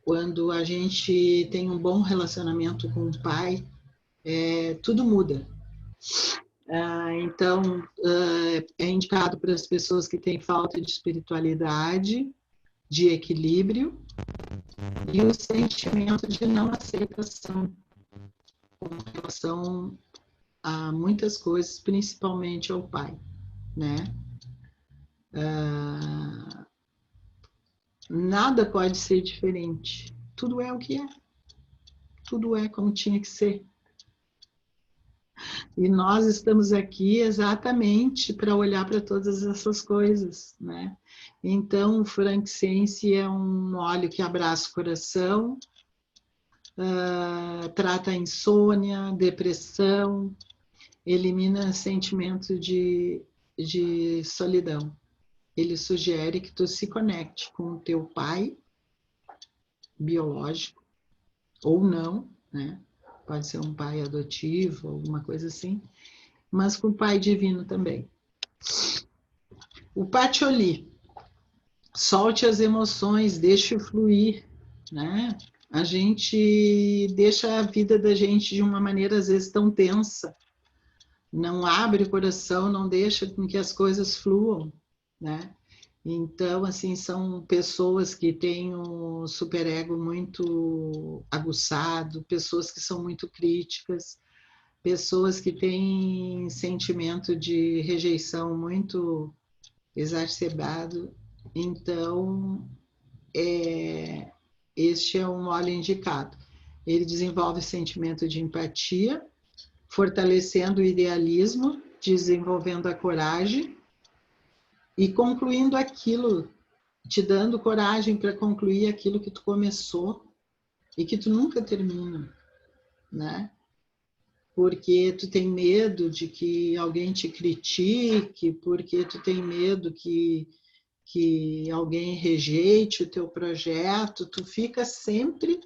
Quando a gente tem um bom relacionamento com o pai, tudo muda. Então, é indicado para as pessoas que têm falta de espiritualidade, de equilíbrio e o sentimento de não aceitação com relação a muitas coisas, principalmente ao pai, né? Nada pode ser diferente. Tudo é o que é. Tudo é como tinha que ser. E nós estamos aqui exatamente para olhar para todas essas coisas, né? Então, o frankincense é um óleo que abraça o coração, trata a insônia, depressão, elimina sentimento de solidão. Ele sugere que tu se conecte com o teu pai biológico, ou não, né? Pode ser um pai adotivo, alguma coisa assim, mas com o pai divino também. O patchouli, solte as emoções, deixe fluir, né? A gente deixa a vida da gente de uma maneira às vezes tão tensa, não abre o coração, não deixa com que as coisas fluam, né? Então, assim, são pessoas que têm o superego muito aguçado, pessoas que são muito críticas, pessoas que têm sentimento de rejeição muito exacerbado. Então, este é um óleo indicado. Ele desenvolve sentimento de empatia, fortalecendo o idealismo, desenvolvendo a coragem e concluindo aquilo, te dando coragem para concluir aquilo que tu começou e que tu nunca termina, né? porque tu tem medo de que alguém te critique, porque tu tem medo que alguém rejeite o teu projeto, tu fica sempre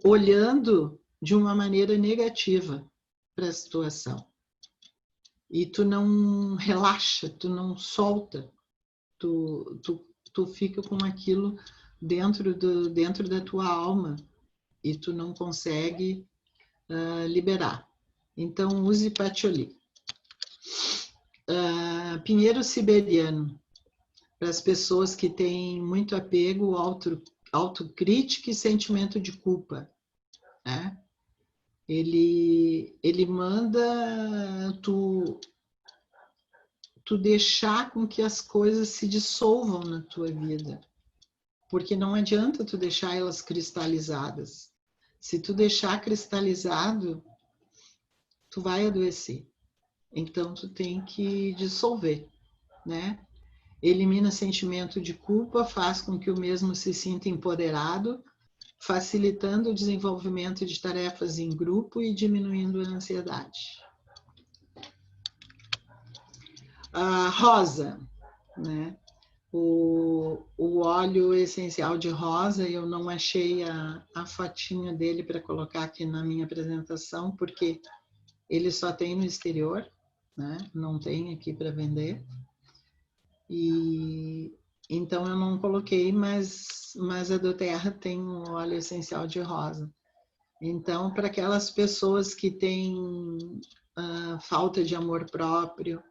olhando de uma maneira negativa para a situação. E tu não relaxa, tu não solta, tu fica com aquilo dentro da tua alma e tu não consegue liberar. Então, use patchouli. Pinheiro siberiano, para as pessoas que têm muito apego, autocrítica e sentimento de culpa, né? Ele manda tu deixar com que as coisas se dissolvam na tua vida, porque não adianta tu deixar elas cristalizadas. Se tu deixar cristalizado, tu vai adoecer. Então tu tem que dissolver, né? Elimina sentimento de culpa, faz com que o mesmo se sinta empoderado, facilitando o desenvolvimento de tarefas em grupo e diminuindo a ansiedade. A rosa, né? O óleo essencial de rosa, eu não achei a fotinha dele para colocar aqui na minha apresentação, porque ele só tem no exterior, né? Não tem aqui para vender. E então eu não coloquei, mas a do Terra tem um óleo essencial de rosa. Então, para aquelas pessoas que têm falta de amor próprio,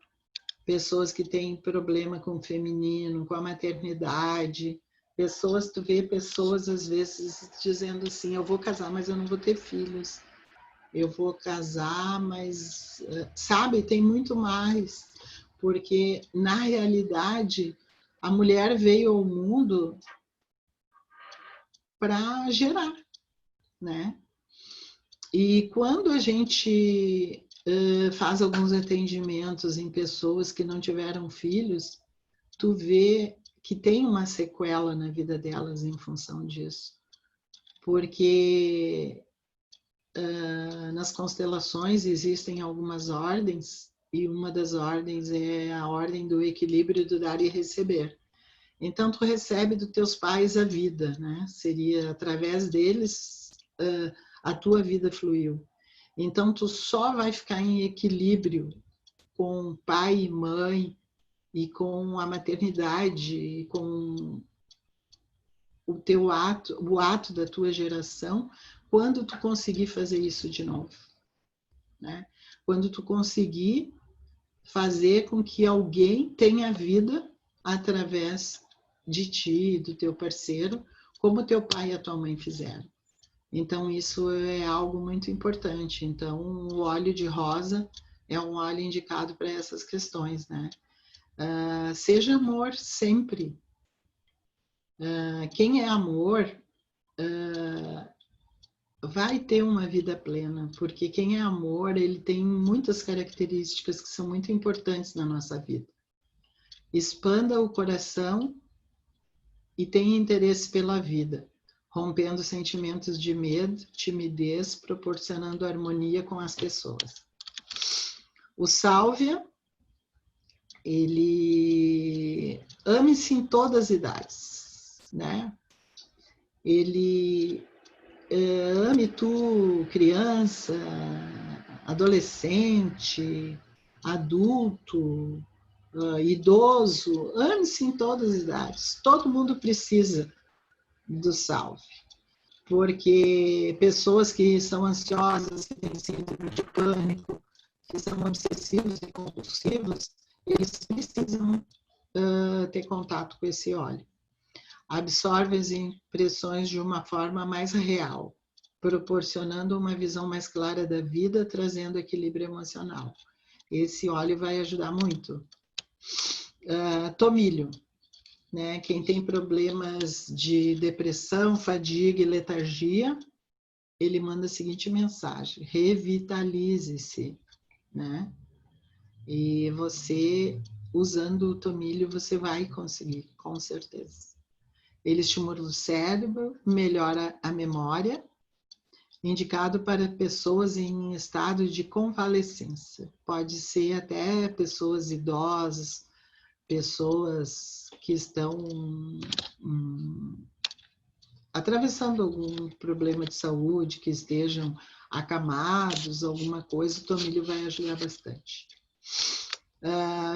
pessoas que têm problema com o feminino, com a maternidade, tu vê pessoas às vezes dizendo assim, eu vou casar, mas eu não vou ter filhos. Eu vou casar, mas, sabe, tem muito mais, porque na realidade a mulher veio ao mundo para gerar, né? E quando a gente faz alguns atendimentos em pessoas que não tiveram filhos, tu vê que tem uma sequela na vida delas em função disso. Porque nas constelações existem algumas ordens, e uma das ordens é a ordem do equilíbrio do dar e receber. Então, tu recebe dos teus pais a vida, né? Seria através deles a tua vida fluiu. Então, tu só vai ficar em equilíbrio com pai e mãe e com a maternidade, com o ato da tua geração, quando tu conseguir fazer isso de novo, né? Quando tu conseguir fazer com que alguém tenha vida através de ti, do teu parceiro, como teu pai e a tua mãe fizeram. Então, isso é algo muito importante. Então, o óleo de rosa é um óleo indicado para essas questões, né? Seja amor sempre. Quem é amor vai ter uma vida plena, porque quem é amor, ele tem muitas características que são muito importantes na nossa vida. Expanda o coração e tenha interesse pela vida, rompendo sentimentos de medo, timidez, proporcionando harmonia com as pessoas. O sálvia, ele ame-se em todas as idades, né? Ele ame tu, criança, adolescente, adulto, idoso, ame-se em todas as idades. Todo mundo precisa do salve, porque pessoas que são ansiosas, que têm síndrome de pânico, que são obsessivos e compulsivos, eles precisam ter contato com esse óleo. Absorve as impressões de uma forma mais real, proporcionando uma visão mais clara da vida, trazendo equilíbrio emocional. Esse óleo vai ajudar muito. Tomilho, né? Quem tem problemas de depressão, fadiga e letargia, ele manda a seguinte mensagem: revitalize-se, né? E você, usando o tomilho, você vai conseguir, com certeza. Ele estimula o cérebro, melhora a memória, indicado para pessoas em estado de convalescência. Pode ser até pessoas idosas, pessoas que estão atravessando algum problema de saúde, que estejam acamados, alguma coisa, o tomilho vai ajudar bastante.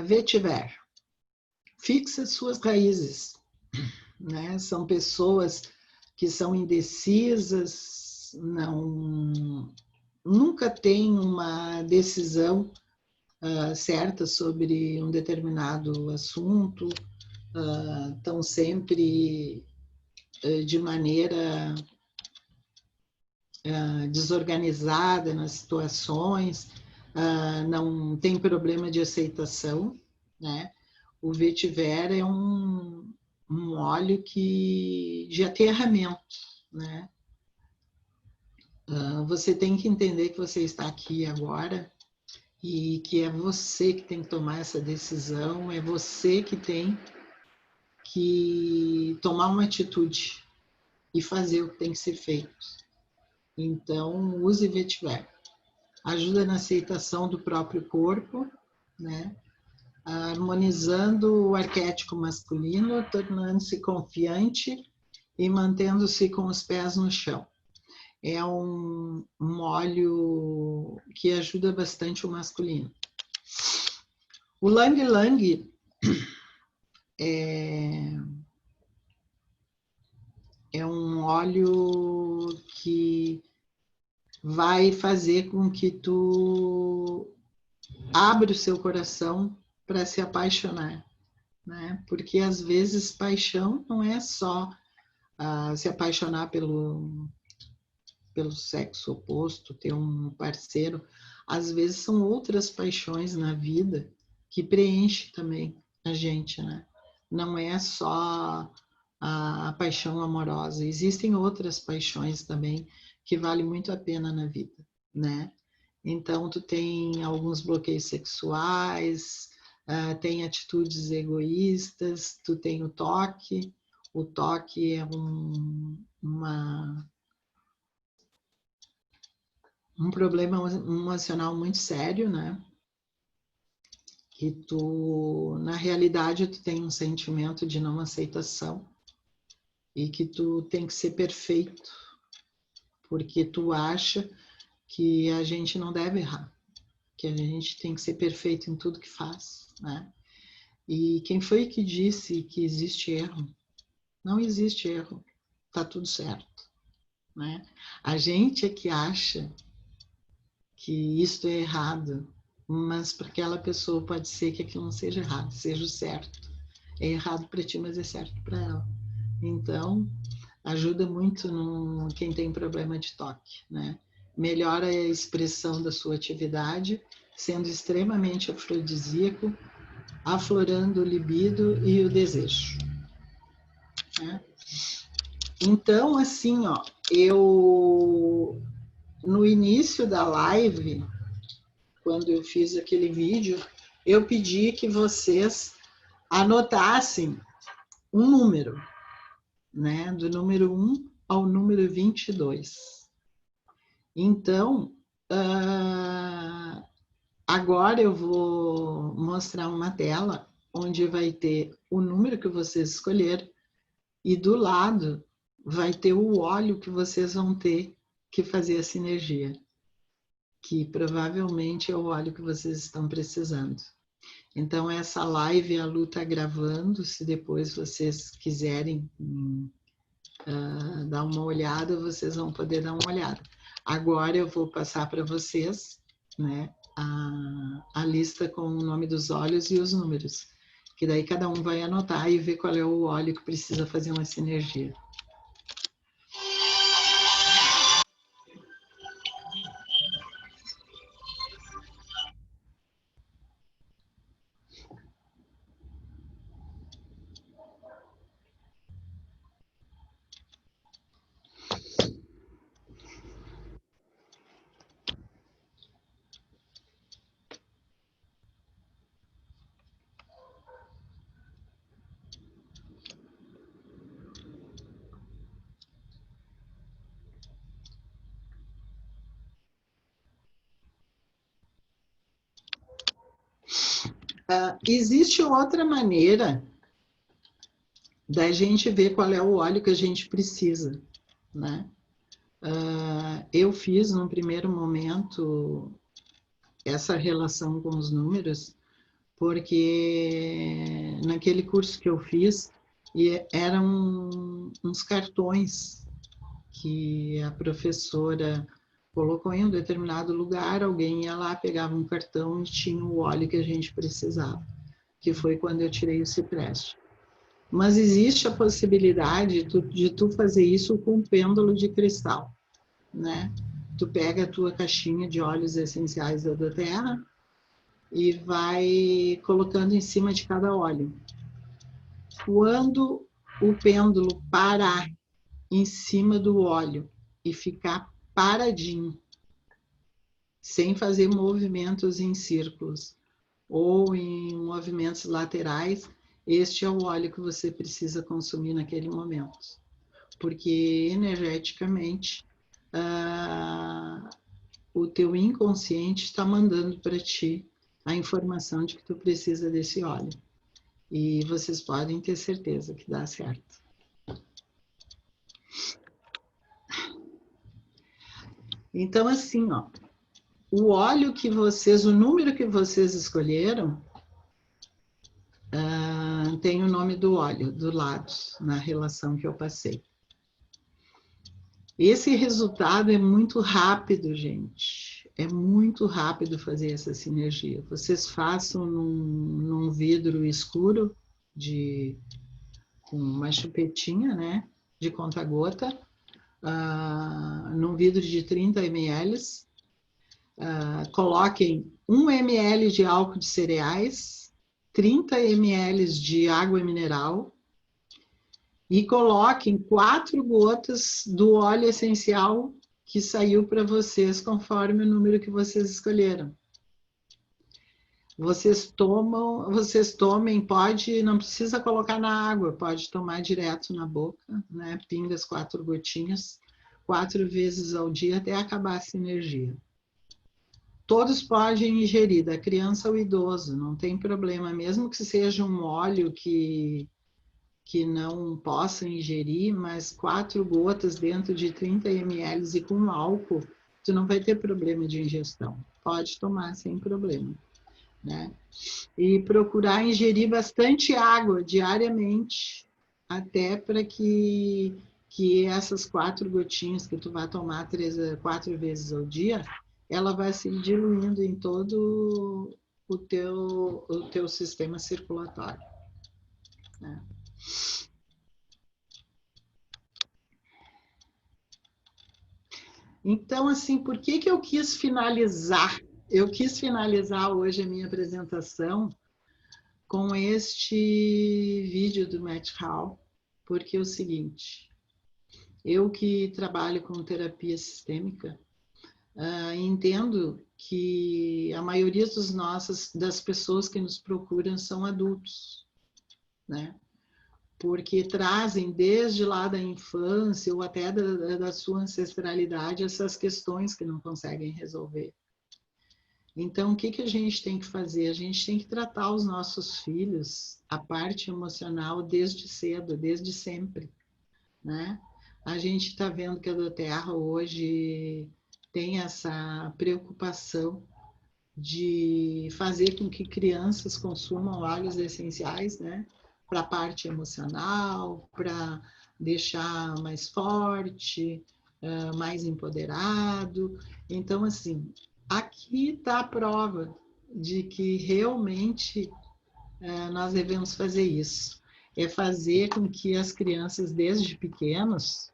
Vetiver, fixa suas raízes, né? São pessoas que são indecisas, nunca têm uma decisão certa sobre um determinado assunto, estão sempre de maneira desorganizada nas situações, não tem problema de aceitação, né? O vetiver é um óleo de aterramento, né? Você tem que entender que você está aqui agora e que é você que tem que tomar essa decisão, é você que tem que tomar uma atitude e fazer o que tem que ser feito. Então, use vetiver. Ajuda na aceitação do próprio corpo, né? Harmonizando o arquétipo masculino, tornando-se confiante e mantendo-se com os pés no chão. É um óleo que ajuda bastante o masculino. O Lang Lang é um óleo que vai fazer com que tu abra o seu coração para se apaixonar, né? Porque às vezes paixão não é só se apaixonar pelo sexo oposto, ter um parceiro. Às vezes são outras paixões na vida que preenchem também a gente, né? Não é só a paixão amorosa, existem outras paixões também que valem muito a pena na vida, né? Então, tu tem alguns bloqueios sexuais, tem atitudes egoístas, tu tem o toque é um problema emocional muito sério, né? Que tu, na realidade, tu tem um sentimento de não aceitação e que tu tem que ser perfeito, porque tu acha que a gente não deve errar, que a gente tem que ser perfeito em tudo que faz, né? E quem foi que disse que existe erro? Não existe erro, tá tudo certo, né? A gente é que acha que isto é errado, mas para aquela pessoa pode ser que aquilo não seja errado, seja o certo. É errado para ti, mas é certo para ela. Então, ajuda muito quem tem problema de toque, né? Melhora a expressão da sua atividade, sendo extremamente afrodisíaco, aflorando o libido e o desejo, né? Então, assim, ó, eu no início da live, quando eu fiz aquele vídeo, eu pedi que vocês anotassem um número, né? Do número 1 ao número 22. Então, agora eu vou mostrar uma tela onde vai ter o número que vocês escolheram e do lado vai ter o óleo que vocês vão ter que fazer a sinergia, que provavelmente é o óleo que vocês estão precisando. Então, essa live a Lu está gravando, se depois vocês quiserem dar uma olhada, vocês vão poder dar uma olhada. Agora eu vou passar para vocês, né, a lista com o nome dos óleos e os números, que daí cada um vai anotar e ver qual é o óleo que precisa fazer uma sinergia. Existe outra maneira da gente ver qual é o óleo que a gente precisa, né? Eu fiz, num primeiro momento, essa relação com os números, porque naquele curso que eu fiz, eram uns cartões que a professora colocou em um determinado lugar, alguém ia lá, pegava um cartão e tinha o óleo que a gente precisava, que foi quando eu tirei o cipreste. Mas existe a possibilidade de tu fazer isso com um pêndulo de cristal, né? Tu pega a tua caixinha de óleos essenciais da doTERRA e vai colocando em cima de cada óleo. Quando o pêndulo parar em cima do óleo e ficar paradinho, sem fazer movimentos em círculos ou em movimentos laterais, este é o óleo que você precisa consumir naquele momento. Porque energeticamente, o teu inconsciente está mandando para ti a informação de que tu precisa desse óleo. E vocês podem ter certeza que dá certo. Então, assim, ó, o óleo que vocês, o número que vocês escolheram, tem o nome do óleo do lado, na relação que eu passei. Esse resultado é muito rápido, gente. É muito rápido fazer essa sinergia. Vocês façam num vidro escuro, com uma chupetinha, né, de conta-gota, num vidro de 30 ml. Coloquem 1 ml de álcool de cereais, 30 ml de água mineral e coloquem 4 gotas do óleo essencial que saiu para vocês, conforme o número que vocês escolheram. Vocês tomem, não precisa colocar na água, pode tomar direto na boca, né? Pinga as 4 gotinhas, 4 vezes ao dia até acabar essa energia. Todos podem ingerir, da criança ao idoso, não tem problema, mesmo que seja um óleo que não possa ingerir, mas 4 gotas dentro de 30 ml e com álcool, tu não vai ter problema de ingestão. Pode tomar sem problema, né? E procurar ingerir bastante água diariamente, até para que essas 4 gotinhas que tu vai tomar 4 vezes ao dia, ela vai se diluindo em todo o teu sistema circulatório, né? Então, assim, por que eu quis finalizar? Eu quis finalizar hoje a minha apresentação com este vídeo do Matt Hall, porque é o seguinte, eu que trabalho com terapia sistêmica, entendo que a maioria das pessoas que nos procuram são adultos, né? Porque trazem desde lá da infância ou até da sua ancestralidade essas questões que não conseguem resolver. Então, o que a gente tem que fazer? A gente tem que tratar os nossos filhos, a parte emocional, desde cedo, desde sempre, né? A gente está vendo que a doTERRA hoje tem essa preocupação de fazer com que crianças consumam óleos essenciais, né? Para a parte emocional, para deixar mais forte, mais empoderado. Então, assim, aqui está a prova de que realmente nós devemos fazer isso. É fazer com que as crianças, desde pequenos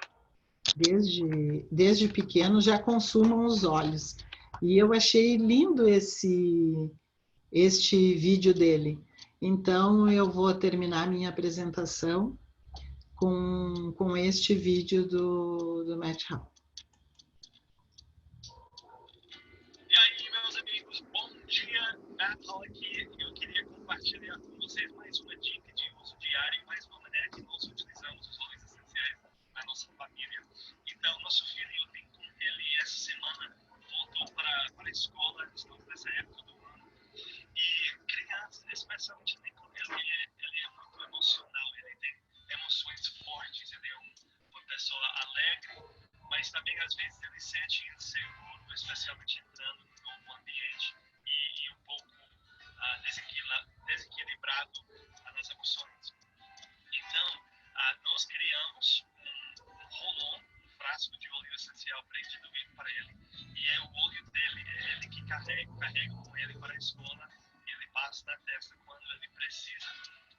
já consumam os óleos. E eu achei lindo este vídeo dele. Então, eu vou terminar minha apresentação com este vídeo do Matt Hall. E aí, meus amigos, bom dia. Matt Hall aqui. Eu queria compartilhar com vocês mais uma dica de uso diário, mais uma maneira que nós utilizamos os óleos essenciais na nossa família. Então, nosso filho, ele essa semana voltou para a escola, estamos nessa época do ano, e crianças, especialmente ele é muito emocional, ele tem emoções fortes, ele é uma pessoa alegre, mas também às vezes ele se sente inseguro, especialmente entrando no novo ambiente e um pouco desequilibrado nas emoções. Então, nós criamos um rolon, um frasco de óleo essencial prendido para ele, e é o óleo dele, é ele que carrega com ele para a escola, e ele passa na testa quando ele precisa.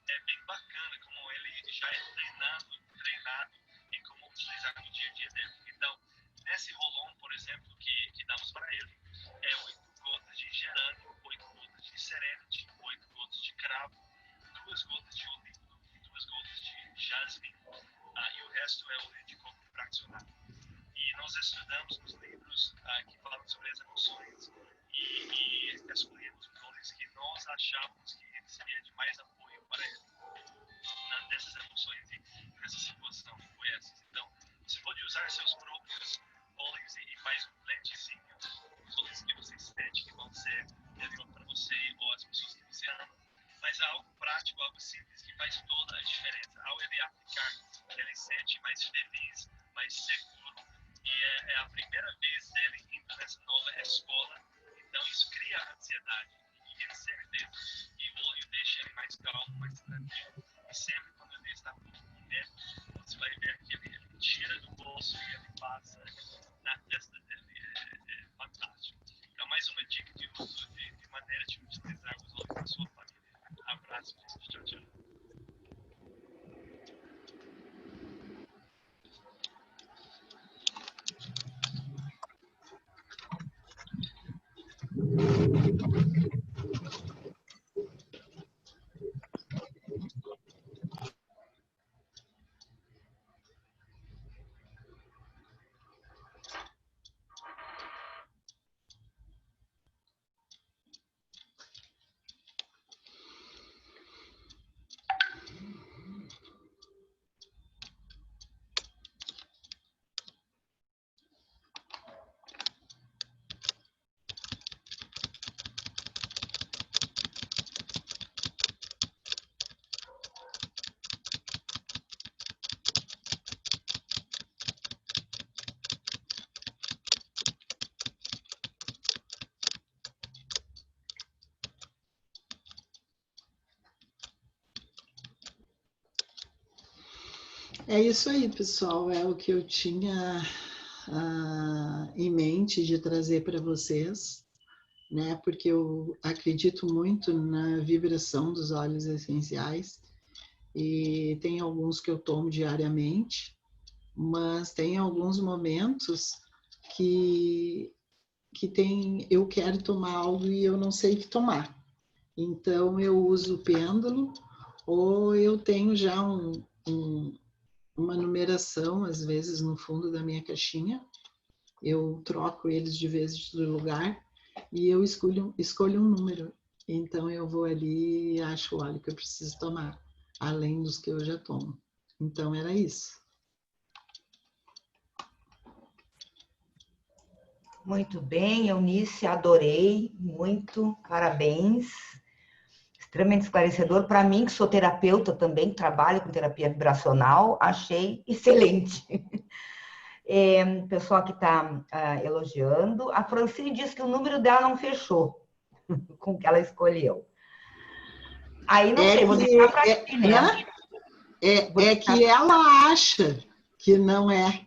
É bem bacana como ele já é treinado em como utilizar no dia a dia dele. Então, nesse rolon, por exemplo, que damos para ele, é 8 gotas de gerânio, 8 gotas de serenity, 8 gotas de cravo, 2 gotas de olímpio e 2 gotas de jasmim, e o resto é óleo de coco fraccionado. E nós estudamos nos livros que falam sobre as emoções e escolhemos os óleos que nós achávamos que seria de mais apoio para ele nessas emoções e nessa situação que foi essa. Então, você pode usar seus próprios óleos e faz um blendzinho, os óleos que você sente que vão ser melhor para você ou as pessoas que você ama. Mas há algo prático, algo simples que faz toda a diferença. Ao ele aplicar, ele se sente mais feliz, mais seguro. E é a primeira vez dele indo nessa nova escola. Então isso cria ansiedade e incerteza. E o óleo deixa ele mais calmo, mais tranquilo. E sempre quando ele está com medo, você vai ver que ele tira do bolso e ele passa na testa dele. É fantástico. Então, mais uma dica de uso, de maneira de utilizar os óleos da sua família. Abraço, gente. Tchau, tchau. É isso aí, pessoal. É o que eu tinha em mente de trazer para vocês, né? Porque eu acredito muito na vibração dos óleos essenciais e tem alguns que eu tomo diariamente, mas tem alguns momentos que eu quero tomar algo e eu não sei o que tomar. Então eu uso o pêndulo ou eu tenho já uma numeração, às vezes, no fundo da minha caixinha. Eu troco eles de vez de lugar e eu escolho um número. Então, eu vou ali e acho o óleo que eu preciso tomar, além dos que eu já tomo. Então, era isso. Muito bem, Eunice, adorei, muito, parabéns. Extremamente esclarecedor. Para mim, que sou terapeuta também, trabalho com terapia vibracional, achei excelente. O pessoal que está elogiando. A Francine disse que o número dela não fechou com o que ela escolheu. Aí, não sei, vou deixar para ti, né? É que ela acha que não é.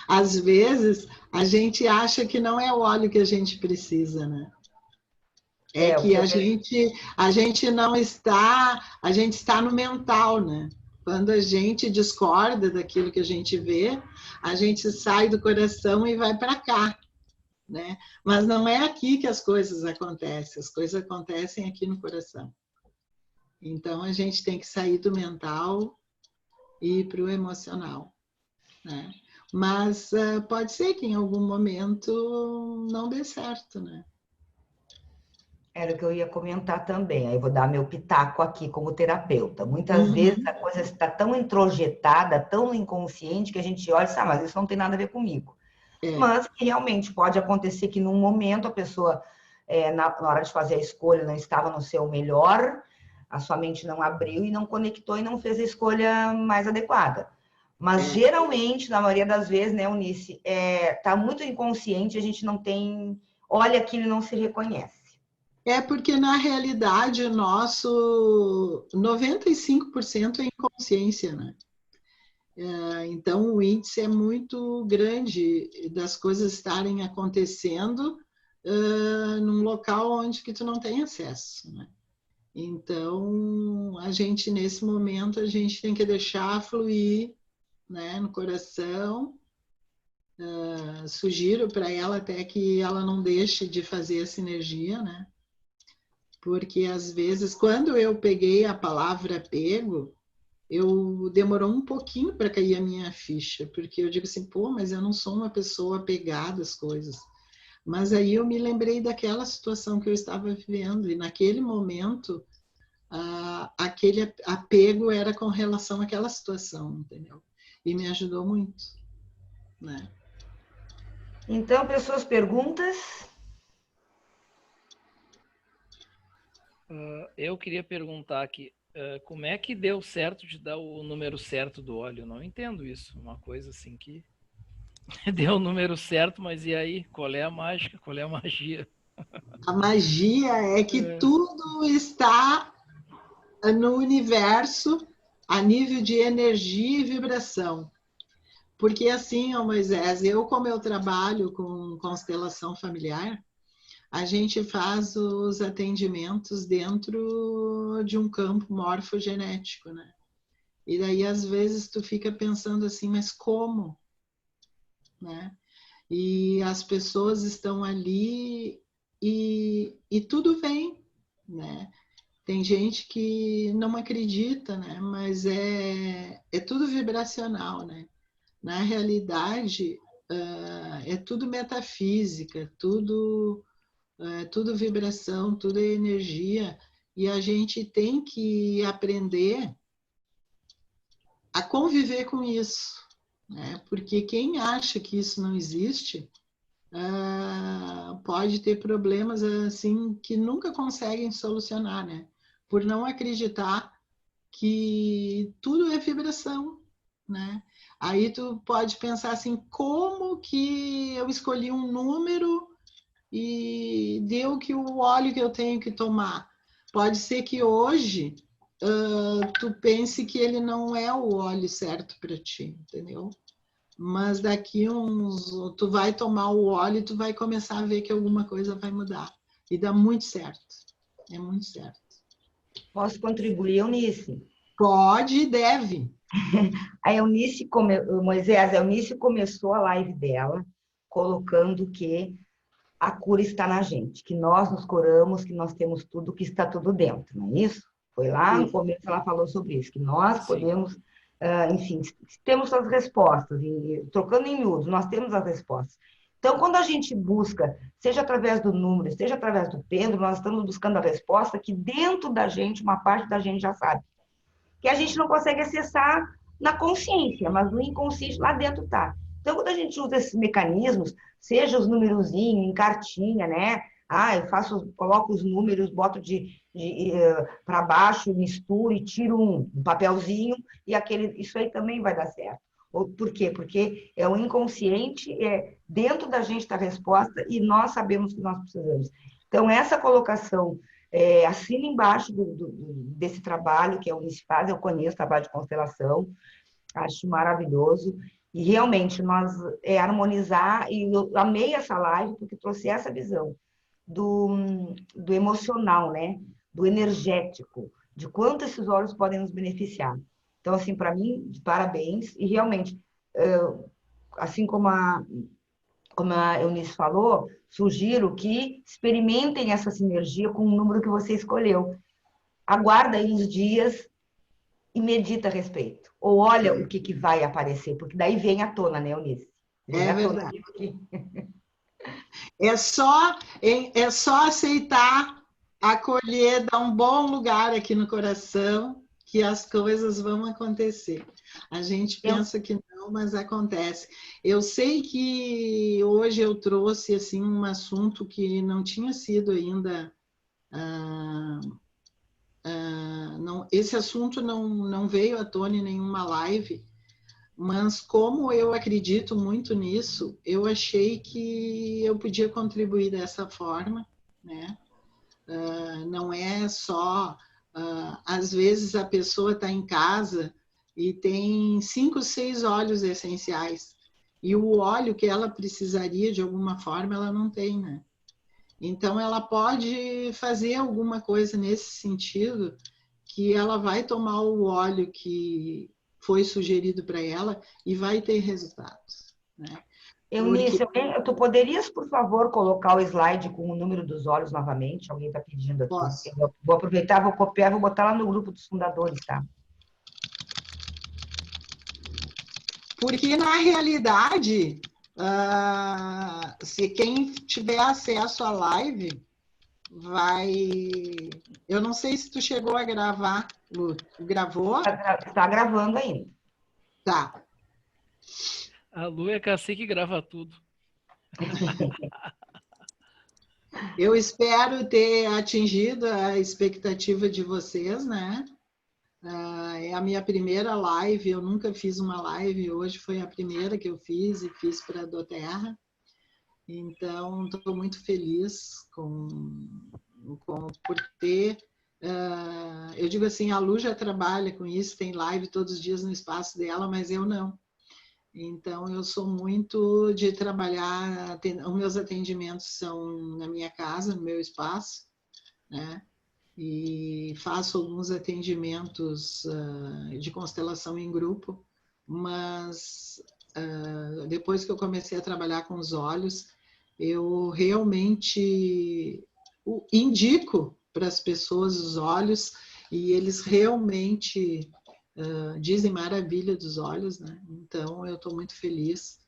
Às vezes, a gente acha que não é o óleo que a gente precisa, né? É que a gente não está, a gente está no mental, né? Quando a gente discorda daquilo que a gente vê, a gente sai do coração e vai para cá, né? Mas não é aqui que as coisas acontecem, as coisas acontecem aqui no coração. Então a gente tem que sair do mental e ir para o emocional, né? Mas pode ser que em algum momento não dê certo, né? Era o que eu ia comentar também. Aí eu vou dar meu pitaco aqui como terapeuta. Muitas vezes a coisa está tão introjetada, tão inconsciente, que a gente olha e diz, mas isso não tem nada a ver comigo. Mas que realmente pode acontecer que num momento a pessoa na hora de fazer a escolha não estava no seu melhor, a sua mente não abriu e não conectou e não fez a escolha mais adequada. Mas geralmente, na maioria das vezes, né, Eunice, tá muito inconsciente, a gente não tem, olha aquilo e não se reconhece. Porque na realidade o nosso 95% é inconsciência, né? Então o índice é muito grande das coisas estarem acontecendo num local onde que tu não tem acesso, né? Então a gente nesse momento a gente tem que deixar fluir, né, no coração. Sugiro para ela até que ela não deixe de fazer essa energia, né? Porque às vezes quando eu peguei a palavra apego, demorou um pouquinho para cair a minha ficha, porque eu digo assim, pô, mas eu não sou uma pessoa apegada às coisas. Mas aí eu me lembrei daquela situação que eu estava vivendo, e naquele momento, aquele apego era com relação àquela situação, entendeu? E me ajudou muito, né? Então, pessoas, perguntas? Eu queria perguntar aqui, como é que deu certo de dar o número certo do óleo? Eu não entendo isso. Uma coisa assim que deu o número certo, mas e aí? Qual é a mágica? Qual é a magia? A magia é que tudo está no universo a nível de energia e vibração. Porque assim, Moisés, como eu trabalho com constelação familiar, a gente faz os atendimentos dentro de um campo morfogenético, né? E daí, às vezes, tu fica pensando assim, mas como? Né? E as pessoas estão ali e tudo vem, né? Tem gente que não acredita, né? Mas é tudo vibracional, né? Na realidade, é tudo metafísica, tudo vibração, tudo é energia, e a gente tem que aprender a conviver com isso, né? Porque quem acha que isso não existe pode ter problemas assim que nunca conseguem solucionar, né? Por não acreditar que tudo é vibração, né? Aí tu pode pensar assim, como que eu escolhi um número e deu que o óleo que eu tenho que tomar. Pode ser que hoje tu pense que ele não é o óleo certo para ti, entendeu? Mas daqui tu vai tomar o óleo e tu vai começar a ver que alguma coisa vai mudar. E dá muito certo. É muito certo. Posso contribuir, Eunice? Pode e deve. A Eunice, Moisés, a Eunice começou a live dela colocando que a cura está na gente, que nós nos curamos, que nós temos tudo, que está tudo dentro, não é isso? Foi lá no começo ela falou sobre isso, que nós podemos, enfim, temos as respostas, e trocando em miúdos, nós temos as respostas. Então, quando a gente busca, seja através do número, seja através do pêndulo, nós estamos buscando a resposta que dentro da gente, uma parte da gente já sabe, que a gente não consegue acessar na consciência, mas no inconsciente lá dentro está. Então, quando a gente usa esses mecanismos, seja os númerozinhos em cartinha, né? Eu coloco os números, boto para baixo, misturo e tiro um papelzinho e isso aí também vai dar certo. Por quê? Porque é o inconsciente, dentro da gente está a resposta e nós sabemos o que nós precisamos. Então, essa colocação, assina embaixo desse trabalho que a Eunice faz, eu conheço o trabalho de constelação, acho maravilhoso. E realmente, nós harmonizar, e eu amei essa live porque trouxe essa visão do emocional, né? Do energético, de quanto esses olhos podem nos beneficiar. Então, assim, para mim, parabéns. E realmente, assim como a Eunice falou, sugiro que experimentem essa sinergia com o número que você escolheu. Aguarda aí uns dias e medita a respeito. Ou olha o que vai aparecer, porque daí vem à tona, né, Eunice? É verdade. É só aceitar, acolher, dar um bom lugar aqui no coração, que as coisas vão acontecer. A gente pensa que Não, mas acontece. Eu sei que hoje eu trouxe assim um assunto que não tinha sido ainda. Não, esse assunto não veio à tona em nenhuma live, mas como eu acredito muito nisso, eu achei que eu podia contribuir dessa forma, né? Não é só, às vezes a pessoa está em casa e tem 5, 6 óleos essenciais, e o óleo que ela precisaria de alguma forma, ela não tem, né? Então, ela pode fazer alguma coisa nesse sentido, que ela vai tomar o óleo que foi sugerido para ela e vai ter resultados, né? Porque Eunice, tu poderias, por favor, colocar o slide com o número dos olhos novamente? Alguém está pedindo aqui. posso. Eu vou aproveitar, vou copiar, vou botar lá no grupo dos fundadores, tá? Porque, na realidade, se quem tiver acesso à live, vai... Eu não sei se tu chegou a gravar, Lu. Gravou? Está gravando ainda. Tá. A Lu é cacique que grava tudo. Eu espero ter atingido a expectativa de vocês, né? É a minha primeira live, eu nunca fiz uma live, hoje foi a primeira que eu fiz e fiz para a Doterra. Então, estou muito feliz por ter. Eu digo assim, a Lu já trabalha com isso, tem live todos os dias no espaço dela, mas eu não. Então, eu sou muito de trabalhar, os meus atendimentos são na minha casa, no meu espaço, né? E faço alguns atendimentos de constelação em grupo, mas depois que eu comecei a trabalhar com os olhos, eu realmente indico para as pessoas os olhos e eles realmente dizem maravilha dos olhos, né? Então, eu estou muito feliz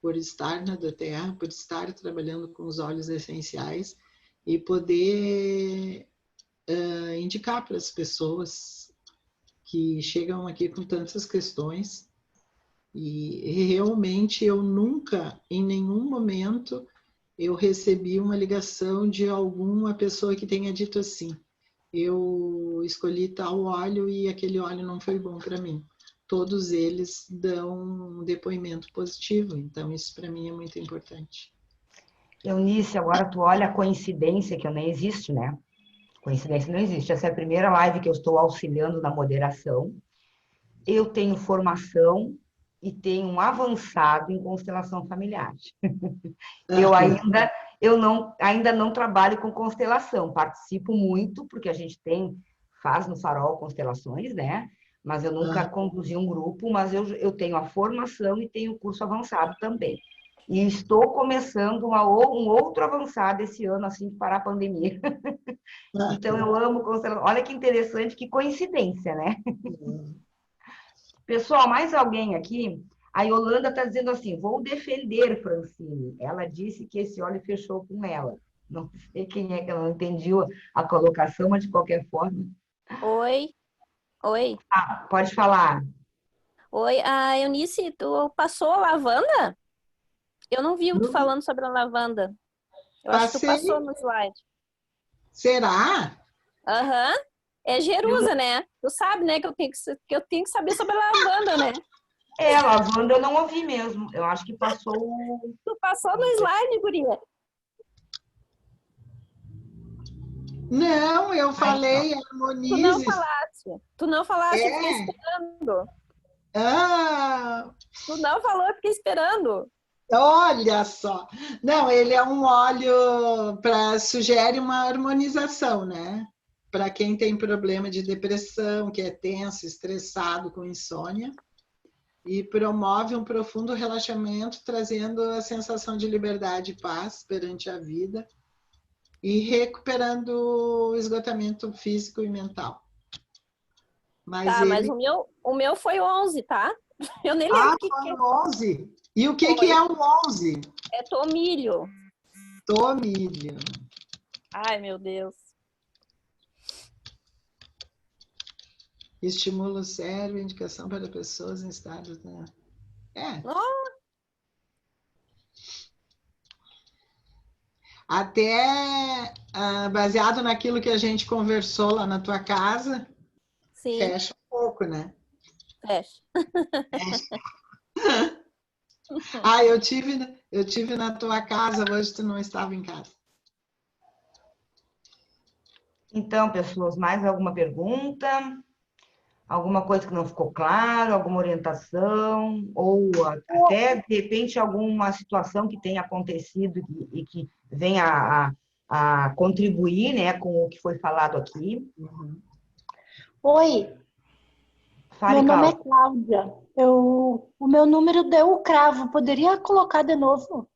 por estar na Doterra, por estar trabalhando com os óleos essenciais e poder indicar para as pessoas que chegam aqui com tantas questões. E realmente eu nunca, em nenhum momento, eu recebi uma ligação de alguma pessoa que tenha dito assim: eu escolhi tal óleo e aquele óleo não foi bom para mim. Todos eles dão um depoimento positivo, então isso para mim é muito importante. Eunice, agora tu olha a coincidência que nem existe, né? Coincidência não existe. Essa é a primeira live que eu estou auxiliando na moderação. Eu tenho formação e tenho um avançado em constelação familiar. Ainda não trabalho com constelação, participo muito, porque a gente faz no Farol constelações, né? Mas eu nunca conduzi um grupo, mas eu tenho a formação e tenho o curso avançado também. E estou começando um outro avançado esse ano, assim que parar a pandemia. Então, eu amo constelação. Olha que interessante, que coincidência, né? Pessoal, mais alguém aqui? A Yolanda está dizendo assim, vou defender Francine. Ela disse que esse óleo fechou com ela. Não sei quem é que ela não entendiu a colocação, mas de qualquer forma. Oi, oi. Ah, pode falar. Oi, a Eunice, tu passou a lavanda? Eu não vi tu falando sobre a lavanda. Eu acho que tu Passei. passou no slide. Será? Aham. É Jerusa, né? Tu sabe, né, que eu tenho que saber sobre a lavanda, né? Lavanda eu não ouvi mesmo. Eu acho que passou. Tu passou no slide, guria. Não, eu falei Tu não harmonize. falaste. Tu não falaste, eu fiquei esperando. Tu não falou, eu fiquei esperando. Olha só. Não, ele é um óleo sugere uma harmonização, né? Para quem tem problema de depressão, que é tenso, estressado, com insônia, e promove um profundo relaxamento, trazendo a sensação de liberdade e paz perante a vida e recuperando o esgotamento físico e mental. Mas Tá, mas o meu foi 11, tá? Eu nem lembro o que foi o 11? E o que é o 11? É tomilho. Tomilho. Ai, meu Deus. Estimula o cérebro, indicação para pessoas em estado, né? É. Oh, Até baseado naquilo que a gente conversou lá na tua casa, sim, fecha um pouco, né? fecha. Eu tive na tua casa, hoje tu não estava em casa. Então, pessoas, mais alguma pergunta? Alguma coisa que não ficou claro? Alguma orientação? Ou até, de repente, alguma situação que tenha acontecido e que venha a contribuir, né, com o que foi falado aqui? Oi, Fale, meu nome é Cláudia. Cláudia. O meu número deu o cravo. Poderia colocar de novo?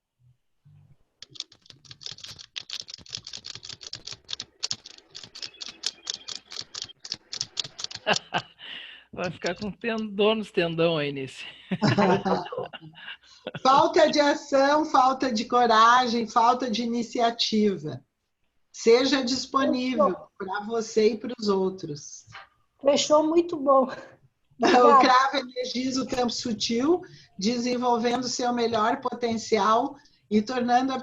Vai ficar com dor nos tendão aí nesse. Aí, passou. Falta de ação, falta de coragem, falta de iniciativa. Seja disponível para você e para os outros. Fechou muito bom. O Obrigada. cravo energiza o campo sutil, desenvolvendo seu melhor potencial e tornando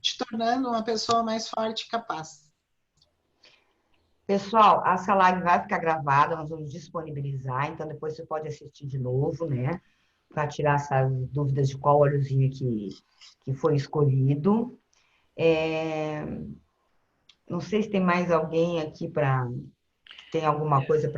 te tornando uma pessoa mais forte e capaz. Pessoal, essa live vai ficar gravada, nós vamos disponibilizar, então depois você pode assistir de novo, né? Para tirar essas dúvidas de qual óleozinho que foi escolhido. Não sei se tem mais alguém aqui tem alguma coisa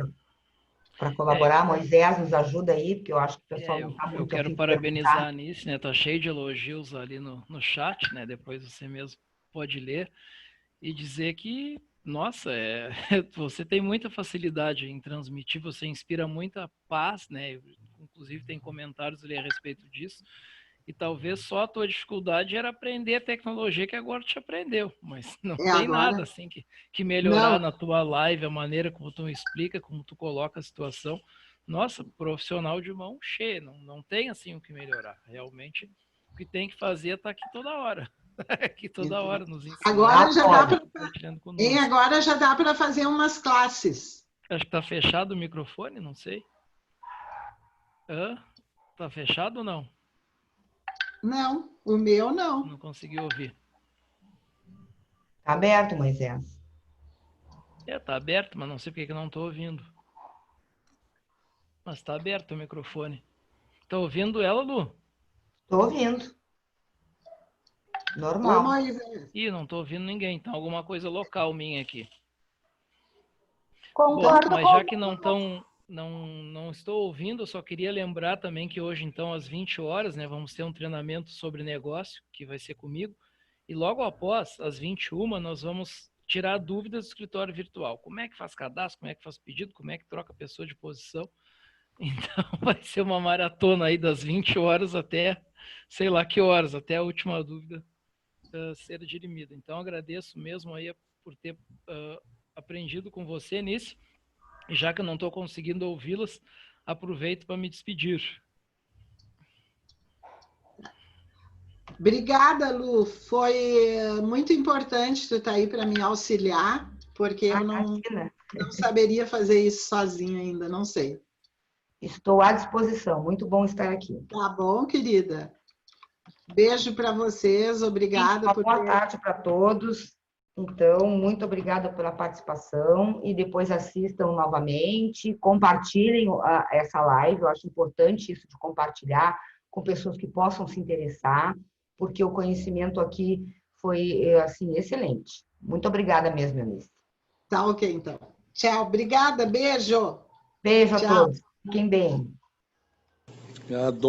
para colaborar. Moisés, nos ajuda aí, porque eu acho que o pessoal não está Eu muito quero afim de parabenizar perguntar. a Anice, né? Tá cheio de elogios ali no chat, né? Depois você mesmo pode ler e dizer que, nossa, você tem muita facilidade em transmitir, você inspira muita paz, né? Inclusive tem comentários ali a respeito disso. E talvez só a tua dificuldade era aprender a tecnologia que agora te aprendeu, mas não tem Agora. nada assim que melhorar Não, na tua live, a maneira como tu explica, como tu coloca a situação. Nossa, profissional de mão cheia, não tem assim o que melhorar. Realmente, o que tem que fazer está aqui toda hora. Aqui toda hora nos ensinando, compartilhando conosco. Agora já dá para fazer umas classes. Acho que está fechado o microfone, não sei. Tá fechado ou não? Não, o meu não. Não consegui ouvir. Está aberto, Moisés. Tá aberto, mas não sei porque que eu não estou ouvindo. Mas está aberto o microfone. Tá ouvindo ela, Lu? Estou ouvindo. Ô, Normal. Moisés. Ih, não estou ouvindo ninguém. Então alguma coisa local minha aqui. Concordo Bom, mas com já que não estou ouvindo, eu só queria lembrar também que hoje, então, às 20 horas, né, vamos ter um treinamento sobre negócio, que vai ser comigo. E logo após, às 21, nós vamos tirar dúvidas do escritório virtual. Como é que faz cadastro, como é que faz pedido, como é que troca pessoa de posição. Então, vai ser uma maratona aí das 20 horas até, sei lá que horas, até a última dúvida ser dirimida. Então, agradeço mesmo aí por ter aprendido com você nisso. E já que eu não estou conseguindo ouvi-las, aproveito para me despedir. Obrigada, Lu. Foi muito importante tu estar aí para me auxiliar, porque eu não saberia fazer isso sozinha ainda, não sei. Estou à disposição. Muito bom estar aqui. Tá bom, querida? Beijo para vocês. Obrigada. Uma boa tarde para todos. Então, muito obrigada pela participação e depois assistam novamente, compartilhem essa live. Eu acho importante isso de compartilhar com pessoas que possam se interessar, porque o conhecimento aqui foi, assim, excelente. Muito obrigada mesmo, Eunice. Tá ok, então. Tchau. Obrigada. Beijo. Beijo a todos. Fiquem bem. Obrigado.